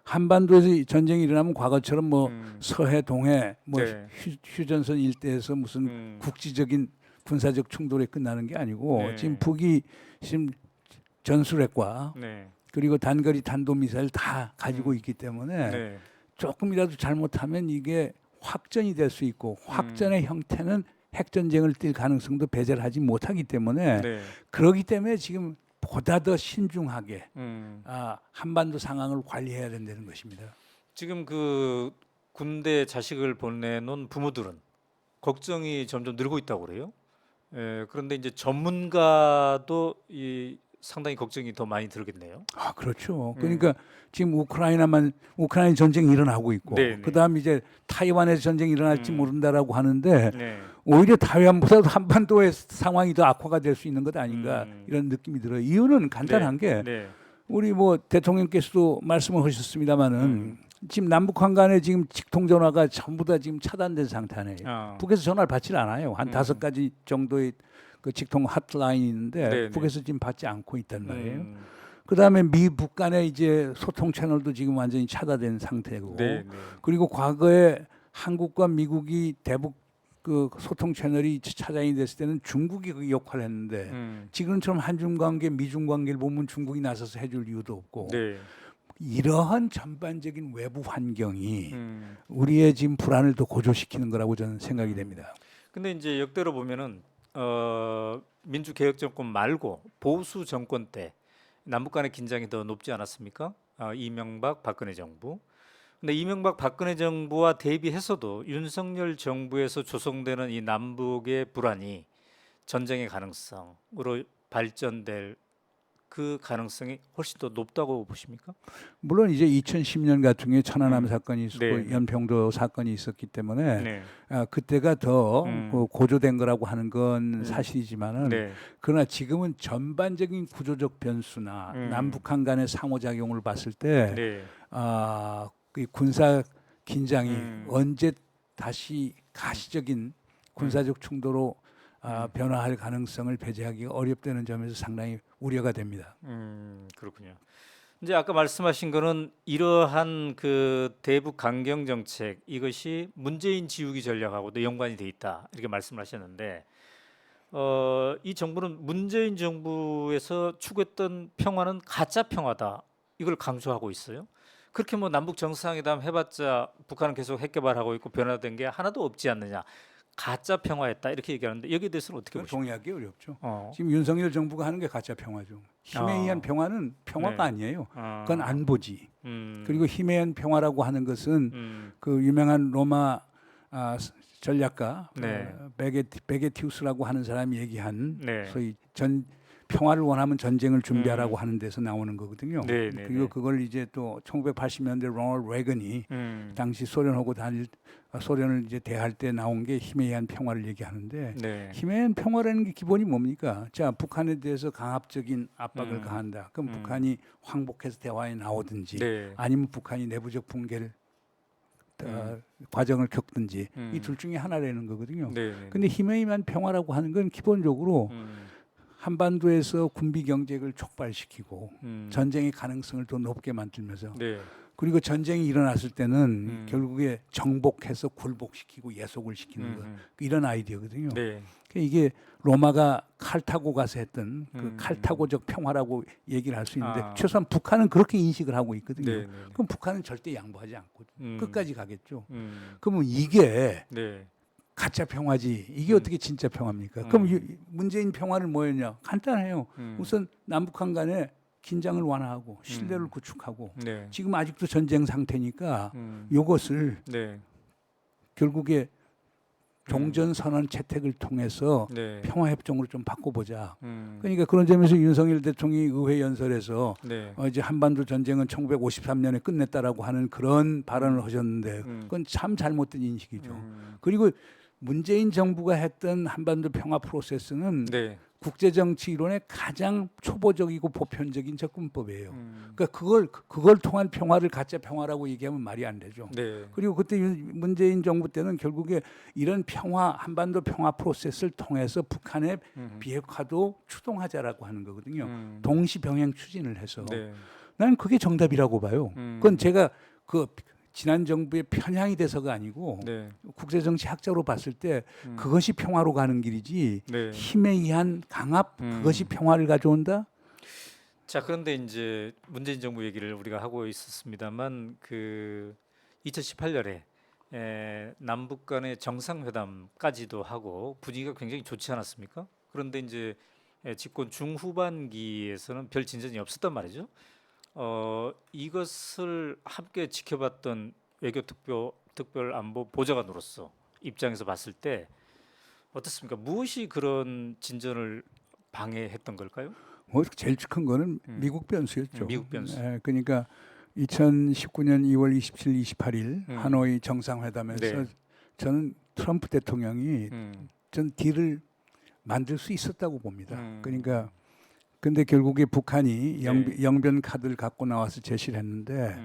한반도에서 전쟁이 일어나면 과거처럼 뭐 서해, 동해, 뭐 네. 휴전선 일대에서 무슨 국지적인 군사적 충돌이 끝나는 게 아니고 네. 지금 북이 지금 전술핵과 네. 그리고 단거리 탄도미사일 다 가지고 있기 때문에 네. 조금이라도 잘못하면 이게 확전이 될 수 있고 확전의 형태는 핵전쟁을 뛸 가능성도 배제를 하지 못하기 때문에 네. 그러기 때문에 지금 보다 더 신중하게 음. 한반도 상황을 관리해야 된다는 것입니다. 지금 그 군대 자식을 보내놓은 부모들은 걱정이 점점 늘고 있다고 그래요. 그런데 이제 전문가도 상당히 걱정이 더 많이 들겠네요. 그렇죠. 그러니까 지금 우크라이나 전쟁이 일어나고 있고 네, 네. 그다음 이제 타이완에서 전쟁이 일어날지 모른다라고 하는데 네. 오히려 타이완보다도 한반도의 상황이 더 악화가 될 수 있는 것 아닌가 이런 느낌이 들어요. 이유는 간단한 게 네. 우리 뭐 대통령께서도 말씀을 하셨습니다마는 지금 남북한 간에 지금 직통 전화가 전부 다 지금 차단된 상태 아니에요. 북에서 전화를 받질 않아요. 한 5가지 정도의 그 직통 핫라인이 있는데 네네. 북에서 지금 받지 않고 있단 말이에요. 그다음에 미북 간의 이제 소통 채널도 지금 완전히 차단된 상태고 네. 그리고 과거에 한국과 미국이 대북 그 소통 채널이 차단이 됐을 때는 중국이 그 역할을 했는데 지금처럼 한중 관계, 미중 관계를 보면 중국이 나서서 해줄 이유도 없고 네. 이러한 전반적인 외부 환경이 우리의 지금 불안을 더 고조시키는 거라고 저는 생각이 됩니다. 근데 이제 역대로 보면은 민주개혁 정권 말고 보수 정권 때 남북 간의 긴장이 더 높지 않았습니까? 이명박 박근혜 정부. 근데 이명박 박근혜 정부와 대비해서도 윤석열 정부에서 조성되는 이 남북의 불안이 전쟁의 가능성으로 발전될 그 가능성이 훨씬 더 높다고 보십니까? 물론 이제 2010년 같은 경우에 천안함 사건이 있었고 네. 연평도 사건이 있었기 때문에 네. 그때가 더 고조된 거라고 하는 건 사실이지만은 네. 그러나 지금은 전반적인 구조적 변수나 남북한 간의 상호작용을 봤을 때 네. 그 군사 긴장이 언제 다시 가시적인 군사적 충돌로 변화할 가능성을 배제하기가 어렵다는 점에서 상당히 우려가 됩니다. 그렇군요. 이제 아까 말씀하신 거는 이러한 그 대북 강경 정책 이것이 문재인 지우기 전략하고도 연관이 돼 있다 이렇게 말씀하셨는데 이 정부는 문재인 정부에서 추구했던 평화는 가짜 평화다 이걸 강조하고 있어요. 그렇게 뭐 남북 정상회담 해봤자 북한은 계속 핵 개발하고 있고 변화된 게 하나도 없지 않느냐. 가짜 평화였다 이렇게 얘기하는데 여기에 대해서는 어떻게 보십니까? 동의하기 어렵죠. 어. 지금 윤석열 정부가 하는 게 가짜 평화죠. 힘에 의한 평화는 평화가 네. 아니에요. 그건 안보지. 음. 그리고 힘에 의한 평화라고 하는 것은 그 유명한 로마 전략가 네. 베게티우스라고 하는 사람이 얘기한 네. 소위 평화를 원하면 전쟁을 준비하라고 하는 데서 나오는 거거든요. 네, 네, 그리고 네. 그걸 이제 또 1980년대 로널드 레건이 당시 소련을 이제 대할 때 나온 게 힘에 의한 평화를 얘기하는데 네. 힘에 의한 평화라는 게 기본이 뭡니까? 자, 북한에 대해서 강압적인 압박을 가한다. 그럼 북한이 황복해서 대화에 나오든지 네. 아니면 북한이 내부적 붕괴를 과정을 겪든지 이 둘 음. 중에 하나라는 거거든요. 네, 네. 근데 힘에 의한 평화라고 하는 건 기본적으로 한반도에서 군비 경쟁을 촉발시키고 전쟁의 가능성을 더 높게 만들면서 네. 그리고 전쟁이 일어났을 때는 결국에 정복해서 굴복시키고 예속을 시키는 것 이런 아이디어거든요. 네. 이게 로마가 칼 타고 가서 했던 그 칼타고적 평화라고 얘기를 할 수 있는데 아. 최소한 북한은 그렇게 인식을 하고 있거든요. 네, 네, 네. 그럼 북한은 절대 양보하지 않고 끝까지 가겠죠. 음. 그러면 이게 네. 가짜 평화지 이게 어떻게 진짜 평화입니까? 그럼 문재인 평화는 뭐였냐? 간단해요. 우선 남북한 간에 긴장을 완화하고 신뢰를 구축하고 네. 지금 아직도 전쟁 상태니까 이것을 네. 결국에 종전선언 채택을 통해서 네. 평화협정으로 좀 바꿔보자. 그러니까 그런 점에서 윤석열 대통령이 의회 연설에서 네. 이제 한반도 전쟁은 1953년에 끝냈다라고 하는 그런 발언을 하셨는데 그건 참 잘못된 인식이죠. 그리고 문재인 정부가 했던 한반도 평화 프로세스는 네. 국제정치 이론의 가장 초보적이고 보편적인 접근법이에요. 그러니까 그걸 통한 평화를 가짜 평화라고 얘기하면 말이 안 되죠. 네. 그리고 그때 문재인 정부 때는 결국에 이런 평화 한반도 평화 프로세스를 통해서 북한의 비핵화도 추동하자라고 하는 거거든요. 동시 병행 추진을 해서 네. 나는 그게 정답이라고 봐요. 그건 제가 그 지난 정부의 편향이 돼서가 아니고 네. 국제정치 학자로 봤을 때 그것이 평화로 가는 길이지 네. 힘에 의한 강압 그것이 평화를 가져온다? 자, 그런데 이제 문재인 정부 얘기를 우리가 하고 있었습니다만 그 2018년에 남북 간의 정상회담까지도 하고 분위기가 굉장히 좋지 않았습니까? 그런데 이제 집권 중후반기에서는 별 진전이 없었단 말이죠. 이것을 함께 지켜봤던 외교특별안보 보좌관으로서 입장에서 봤을 때 어떻습니까? 무엇이 그런 진전을 방해했던 걸까요? 뭐 제일 큰 거는 미국 변수였죠. 미국 변수. 그러니까 2019년 2월 27일, 28일 하노이 정상회담에서 네. 저는 트럼프 대통령이 전 딜을 만들 수 있었다고 봅니다. 그러니까 근데 결국에 북한이 영변 카드를 갖고 나와서 제시를 했는데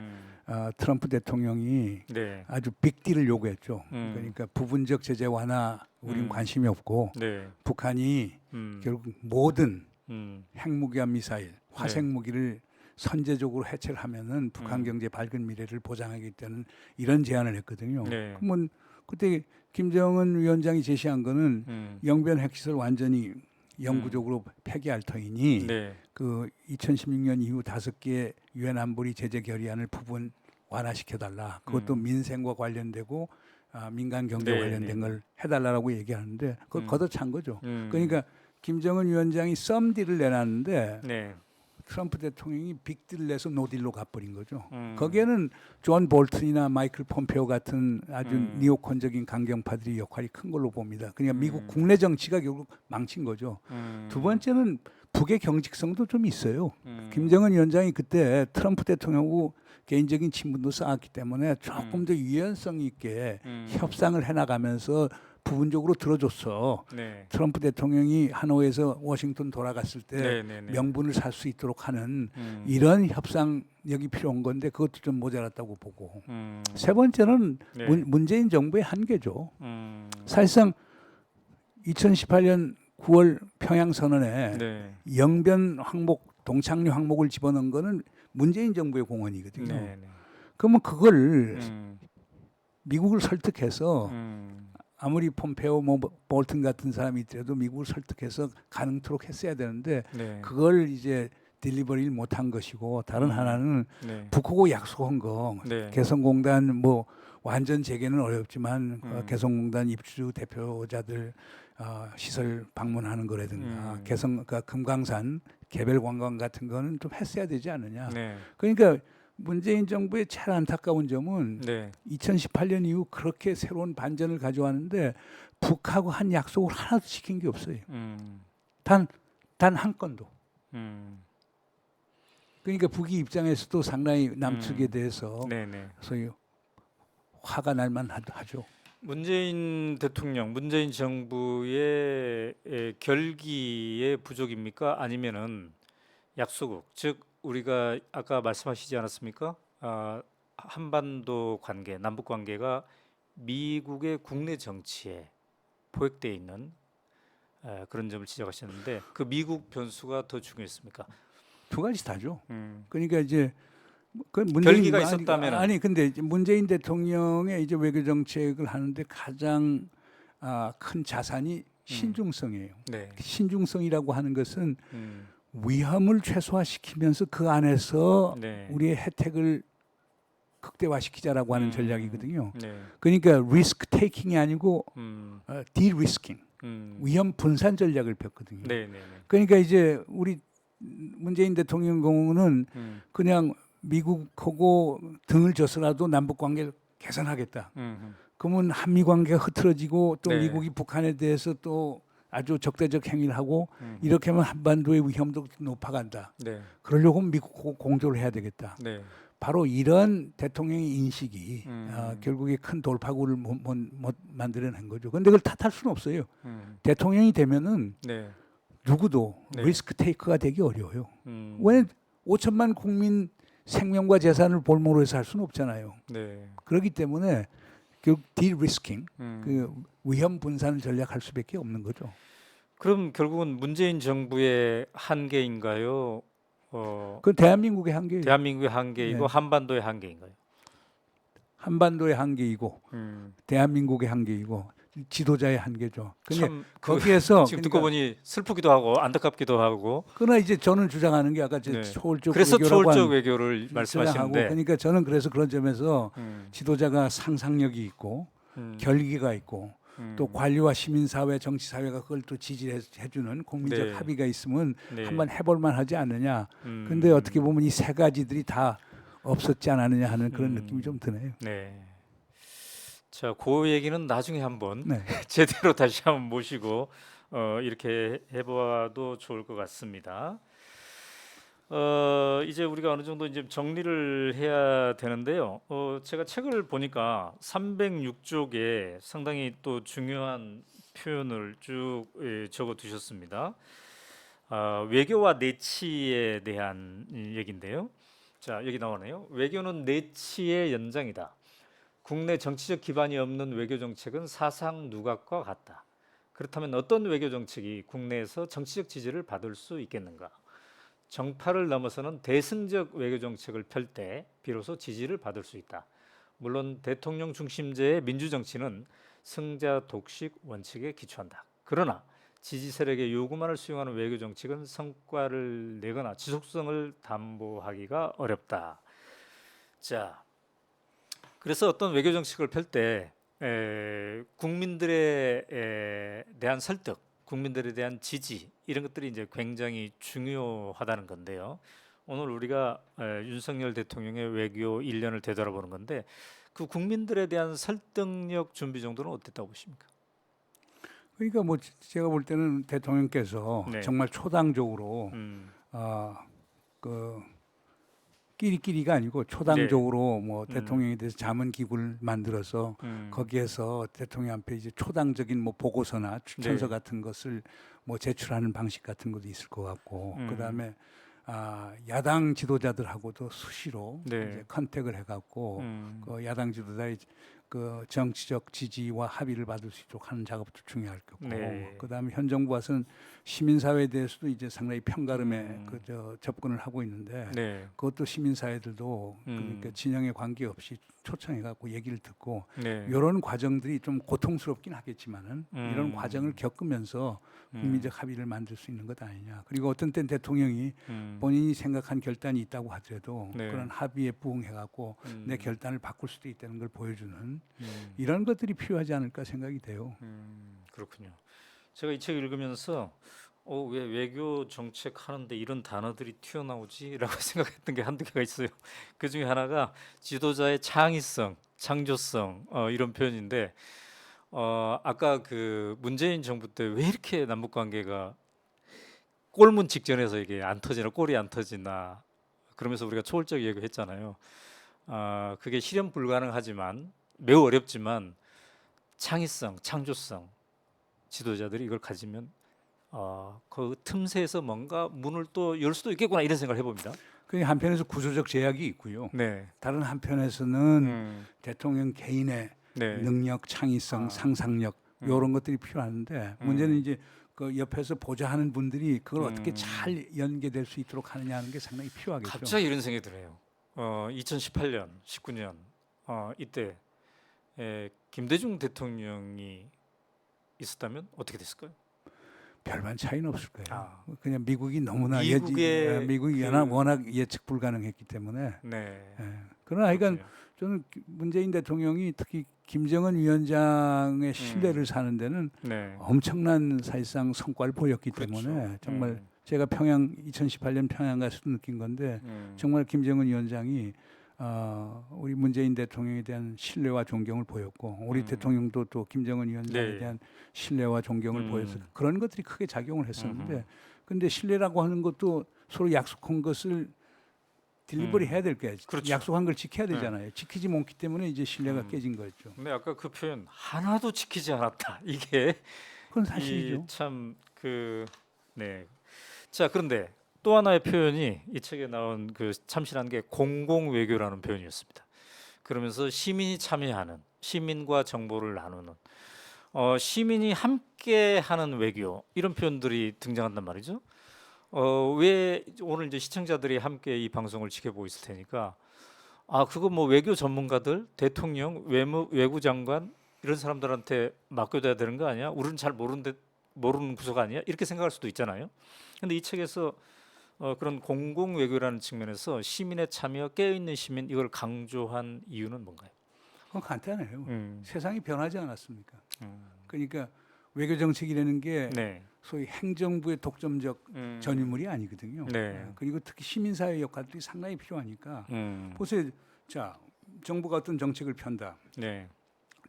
트럼프 대통령이 네. 아주 빅딜을 요구했죠. 그러니까 부분적 제재 완화 우린 관심이 없고 네. 북한이 결국 모든 핵무기와 미사일, 네. 화생무기를 선제적으로 해체를 하면은 북한 경제 밝은 미래를 보장하겠다는 이런 제안을 했거든요. 네. 그러면 그때 김정은 위원장이 제시한 거는 영변 핵시설 완전히 영구적으로 폐기할 터이니 네. 그 2016년 이후 5개의 유엔 안보리 제재 결의안을 부분 완화시켜 달라. 그것도 민생과 관련되고 민간 경제 네, 관련된 네. 걸 해달라고 얘기하는데 그걸 걷어찬 거죠. 음. 그러니까 김정은 위원장이 썸딜을 내놨는데 네. 트럼프 대통령이 빅딜을 내서 노딜로 가버린 거죠. 거기에는 존 볼튼이나 마이클 폼페오 같은 아주 니오콘적인 강경파들이 역할이 큰 걸로 봅니다. 그러니까 미국 국내 정치가 결국 망친 거죠. 두 번째는 북의 경직성도 좀 있어요. 김정은 위원장이 그때 트럼프 대통령하고 개인적인 친분도 쌓았기 때문에 조금 더 유연성 있게 협상을 해나가면서 부분적으로 들어줬어. 네. 트럼프 대통령이 하노이에서 워싱턴 돌아갔을 때 네, 네, 네. 명분을 살 수 있도록 하는 이런 협상력이 필요한 건데 그것도 좀 모자랐다고 보고 세 번째는 네. 문재인 정부의 한계죠. 음. 사실상 2018년 9월 평양 선언에 네. 영변 항목 동창리 항목을 집어넣은 거는 문재인 정부의 공헌이거든요. 네. 네. 그러면 그걸 음. 미국을 설득해서 음. 아무리 폼페오 뭐 볼튼 같은 사람이 있더라도 미국을 설득해서 가능토록 했어야 되는데 네. 그걸 이제 딜리버리를 못한 것이고 다른 하나는 네. 북하고 약속한 거 네. 개성공단 뭐 완전 재개는 어렵지만 개성공단 입주 대표자들 시설 방문하는 거라든가 그러니까 금강산 개별 관광 같은 거는 좀 했어야 되지 않느냐. 네. 그러니까 문재인 정부의 제일 안타까운 점은 네. 2018년 이후 그렇게 새로운 반전을 가져왔는데 북하고 한 약속을 하나도 지킨 게 없어요. 단 한 건도. 음. 그러니까 북이 입장에서도 상당히 남측에 대해서 네네. 소위 화가 날만 하죠. 문재인 대통령, 문재인 정부의 결기의 부족입니까? 아니면은 약소국, 즉 우리가 아까 말씀하시지 않았습니까? 한반도 관계, 남북 관계가 미국의 국내 정치에 포획되어 있는 그런 점을 지적하셨는데 그 미국 변수가 더 중요했습니까? 두 가지 다죠. 음. 그러니까 이제 그 결기가 아니, 있었다면은 아니 근데 이제 문재인 대통령의 이제 외교 정책을 하는데 가장 큰 자산이 신중성이에요. 네. 신중성이라고 하는 것은 음. 위험을 최소화시키면서 그 안에서 네. 우리의 혜택을 극대화시키자라고 하는 음. 전략이거든요. 네. 그러니까 리스크 테이킹이 아니고 음. 디리스킹, 위험 분산 전략을 폈거든요. 네, 네, 네. 그러니까 이제 우리 문재인 대통령 경우는 그냥 미국하고 등을 져서라도 남북 관계를 개선하겠다. 그러면 한미 관계가 흐트러지고 또 네. 미국이 북한에 대해서 또 아주 적대적 행위를 하고 이렇게 하면 한반도의 위험도 높아간다. 네. 그러려고 하면 미국하고 공조를 해야 되겠다. 네. 바로 이런 대통령의 인식이 음. 결국에 큰 돌파구를 못 만들어낸 거죠. 그런데 그걸 탓할 수는 없어요. 음. 대통령이 되면은 네. 누구도 네. 리스크 테이크가 되기 어려워요. 왜 5천만 국민 생명과 재산을 볼모로 해서 할 수는 없잖아요. 네. 그렇기 때문에 결국 디리스킹, 음. 그 위험 분산을 전략할 수밖에 없는 거죠. 그럼 결국은 문재인 정부의 한계인가요? 그 대한민국의 한계, 대한민국의 한계이고 네. 한반도의 한계인가요? 한반도의 한계이고 음. 대한민국의 한계이고 지도자의 한계죠. 근데 참 거기에서 지금 듣고 보니 슬프기도 하고 안타깝기도 하고. 그러나 이제 저는 주장하는 게 아까 네. 초월적 그래서 외교라고 초월적 한 외교를 주장하고 말씀하시는데. 그러니까 저는 그래서 그런 점에서 음. 지도자가 상상력이 있고 결기가 있고 또 관료와 시민사회, 정치사회가 그걸 또 지지해주는 국민적 네. 합의가 있으면 네. 한번 해볼만 하지 않느냐. 근데 어떻게 보면 이 세 가지들이 다 없었지 않았느냐 하는 그런 느낌이 좀 드네요. 네. 자, 그 얘기는 나중에 한번 네. 제대로 다시 한번 모시고 이렇게 해봐도 좋을 것 같습니다. 이제 우리가 어느 정도 이제 정리를 해야 되는데요. 제가 책을 보니까 306쪽에 상당히 또 중요한 표현을 쭉 적어 두셨습니다. 외교와 내치에 대한 얘기인데요. 자, 여기 나오네요. 외교는 내치의 연장이다. 국내 정치적 기반이 없는 외교 정책은 사상 누각과 같다. 그렇다면 어떤 외교 정책이 국내에서 정치적 지지를 받을 수 있겠는가? 정파를 넘어서는 대승적 외교 정책을 펼 때 비로소 지지를 받을 수 있다. 물론 대통령 중심제의 민주 정치는 승자 독식 원칙에 기초한다. 그러나 지지 세력의 요구만을 수용하는 외교 정책은 성과를 내거나 지속성을 담보하기가 어렵다. 자, 그래서 어떤 외교 정책을 펼 때 국민들에 대한 설득, 국민들에 대한 지지 이런 것들이 이제 굉장히 중요하다는 건데요. 오늘 우리가 윤석열 대통령의 외교 1년을 되돌아보는 건데 그 국민들에 대한 설득력 준비 정도는 어땠다고 보십니까? 그러니까 뭐 제가 볼 때는 대통령께서 네. 정말 초당적으로 그 끼리끼리가 아니고 초당적으로 뭐 대통령에 대해서 자문기구를 만들어서 거기에서 대통령 앞에 이제 초당적인 뭐 보고서나 추천서 네. 같은 것을 뭐 제출하는 방식 같은 것도 있을 것 같고 그다음에 야당 지도자들하고도 수시로 네. 이제 컨택을 해갖고 그 야당 지도자의 그 정치적 지지와 합의를 받을 수 있도록 하는 작업도 중요할 거고 네. 그다음에 현 정부 와서는 시민사회에 대해서도 이제 상당히 편가름에 접근을 하고 있는데 네. 그것도 시민사회들도 그러니까 진영에 관계없이 초청해갖고 얘기를 듣고 네. 이런 과정들이 좀 고통스럽긴 하겠지만은 이런 과정을 겪으면서 국민적 합의를 만들 수 있는 것 아니냐. 그리고 어떤 땐 대통령이 본인이 생각한 결단이 있다고 하더라도 네. 그런 합의에 부응해갖고 내 결단을 바꿀 수도 있다는 걸 보여주는 이런 것들이 필요하지 않을까 생각이 돼요. 그렇군요. 제가 이 책 읽으면서 왜 외교 정책 하는데 이런 단어들이 튀어나오지라고 생각했던 게 한두 개가 있어요. 그 중에 하나가 지도자의 창의성, 창조성 이런 표현인데 아까 그 문재인 정부 때 왜 이렇게 남북 관계가 골문 직전에서 이게 안 터지나 골이 안 터지나 그러면서 우리가 초월적 얘기했잖아요. 그게 실현 불가능하지만 매우 어렵지만 창의성, 창조성 지도자들이 이걸 가지면 그 틈새에서 뭔가 문을 또 열 수도 있겠구나 이런 생각을 해봅니다. 그 한편에서 구조적 제약이 있고요. 네, 다른 한편에서는 대통령 개인의 네, 능력, 창의성, 상상력 이런 것들이 필요한데 문제는 이제 그 옆에서 보좌하는 분들이 그걸 어떻게 잘 연계될 수 있도록 하느냐 하는 게 상당히 필요하겠죠. 갑자기 이런 생각이 드네요. 2018년, 19년 이때 김대중 대통령이 있었다면 어떻게 됐을까요? 별반 차이는 없을 거예요. 아. 그냥 미국이 너무나 미국의 미국이 그- 워낙 예측 불가능했기 때문에. 네. 그러나 하여간 그렇군요. 저는 문재인 대통령이 특히 김정은 위원장의 신뢰를 사는 데는 네. 엄청난 사실상 성과를 보였기 그렇죠. 때문에 정말 제가 평양 2018년 평양 가서 느낀 건데 정말 김정은 위원장이 우리 문재인 대통령에 대한 신뢰와 존경을 보였고 우리 대통령도 또 김정은 위원장에 네. 대한 신뢰와 존경을 보여서 그런 것들이 크게 작용을 했었는데 근데 신뢰라고 하는 것도 서로 약속한 것을 딜리버리 해야 될 거예요. 그렇죠. 약속한 걸 지켜야 되잖아요. 지키지 못기 때문에 이제 신뢰가 깨진 거죠. 근데 아까 그 표현 하나도 지키지 않았다. 이게 그건 사실이죠. 참그 네. 자, 그런데 또 하나의 표현이 이 책에 나온 그 참신한 게 공공 외교라는 표현이었습니다. 그러면서 시민이 참여하는 시민과 정보를 나누는 시민이 함께하는 외교 이런 표현들이 등장한단 말이죠. 왜 오늘 이제 시청자들이 함께 이 방송을 지켜보고 있을 테니까 그거 뭐 외교 전문가들, 대통령, 외무장관 이런 사람들한테 맡겨둬야 되는 거 아니야? 우리는 잘 모르는 부서가 아니야? 이렇게 생각할 수도 있잖아요. 근데 이 책에서 그런 공공 외교라는 측면에서 시민의 참여, 깨어있는 시민 이걸 강조한 이유는 뭔가요? 그건 간단해요. 음. 세상이 변하지 않았습니까? 음. 그러니까 외교 정책이라는 게 네. 소위 행정부의 독점적 전유물이 아니거든요. 네. 그리고 특히 시민사회 역할들이 상당히 필요하니까 음. 보세요. 자, 정부가 어떤 정책을 편다. 네.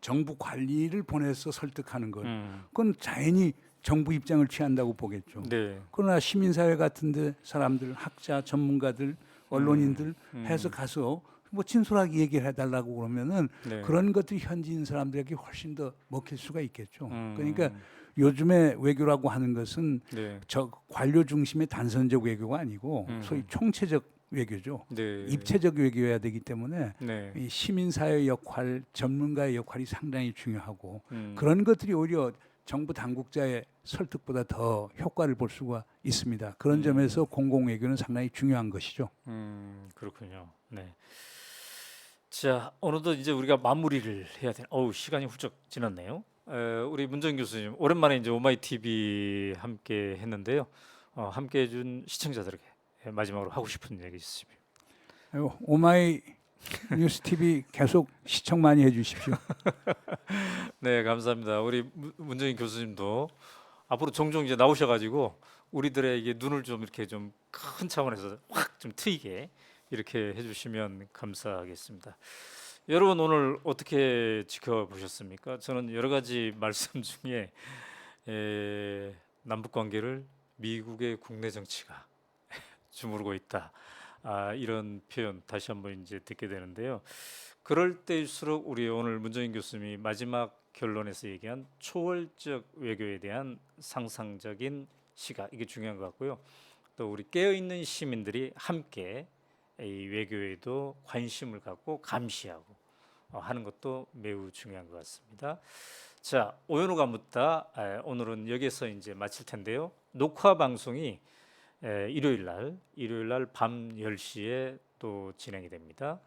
정부 관리를 보내서 설득하는 것. 음. 그건 자연히 정부 입장을 취한다고 보겠죠. 네. 그러나 시민사회 같은데 사람들, 학자, 전문가들, 언론인들 해서 가서 뭐 진솔하게 얘기를 해달라고 그러면은 네. 그런 것들이 현지인 사람들에게 훨씬 더 먹힐 수가 있겠죠. 음. 그러니까 요즘에 외교라고 하는 것은 네. 저 관료 중심의 단선적 외교가 아니고 소위 총체적 외교죠. 네. 입체적 외교여야 되기 때문에 네. 이 시민사회 역할, 전문가의 역할이 상당히 중요하고 음. 그런 것들이 오히려 정부 당국자의 설득보다 더 효과를 볼 수가 있습니다. 그런 점에서 공공외교는 상당히 중요한 것이죠. 그렇군요. 네. 자, 어느덧 이제 우리가 마무리를 해야 되는. 시간이 훌쩍 지났네요. 우리 문정 교수님 오랜만에 이제 오마이 TV 함께 했는데요. 함께 해준 시청자들에게 마지막으로 하고 싶은 얘기 있으시면. 오마이 뉴스 TV 계속 시청 많이 해주십시오. 네, 감사합니다. 우리 문정인 교수님도 앞으로 종종 이제 나오셔가지고 우리들에게 눈을 좀 이렇게 좀 큰 차원에서 확 좀 트이게 이렇게 해주시면 감사하겠습니다. 여러분 오늘 어떻게 지켜보셨습니까? 저는 여러 가지 말씀 중에 남북 관계를 미국의 국내 정치가 주무르고 있다. 이런 표현 다시 한번 이제 듣게 되는데요. 그럴 때일수록 우리 오늘 문정인 교수님이 마지막 결론에서 얘기한 초월적 외교에 대한 상상적인 시각 이게 중요한 것 같고요. 또 우리 깨어있는 시민들이 함께 이 외교에도 관심을 갖고 감시하고 하는 것도 매우 중요한 것 같습니다. 자, 오연호가 묻다 오늘은 여기서 이제 마칠 텐데요. 녹화 방송이 일요일 날 밤 10시에 또 진행이 됩니다.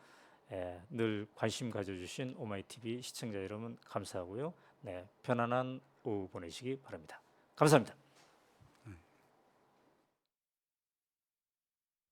늘 관심 가져주신 오마이TV 시청자 여러분 감사하고요. 네, 편안한 오후 보내시기 바랍니다. 감사합니다.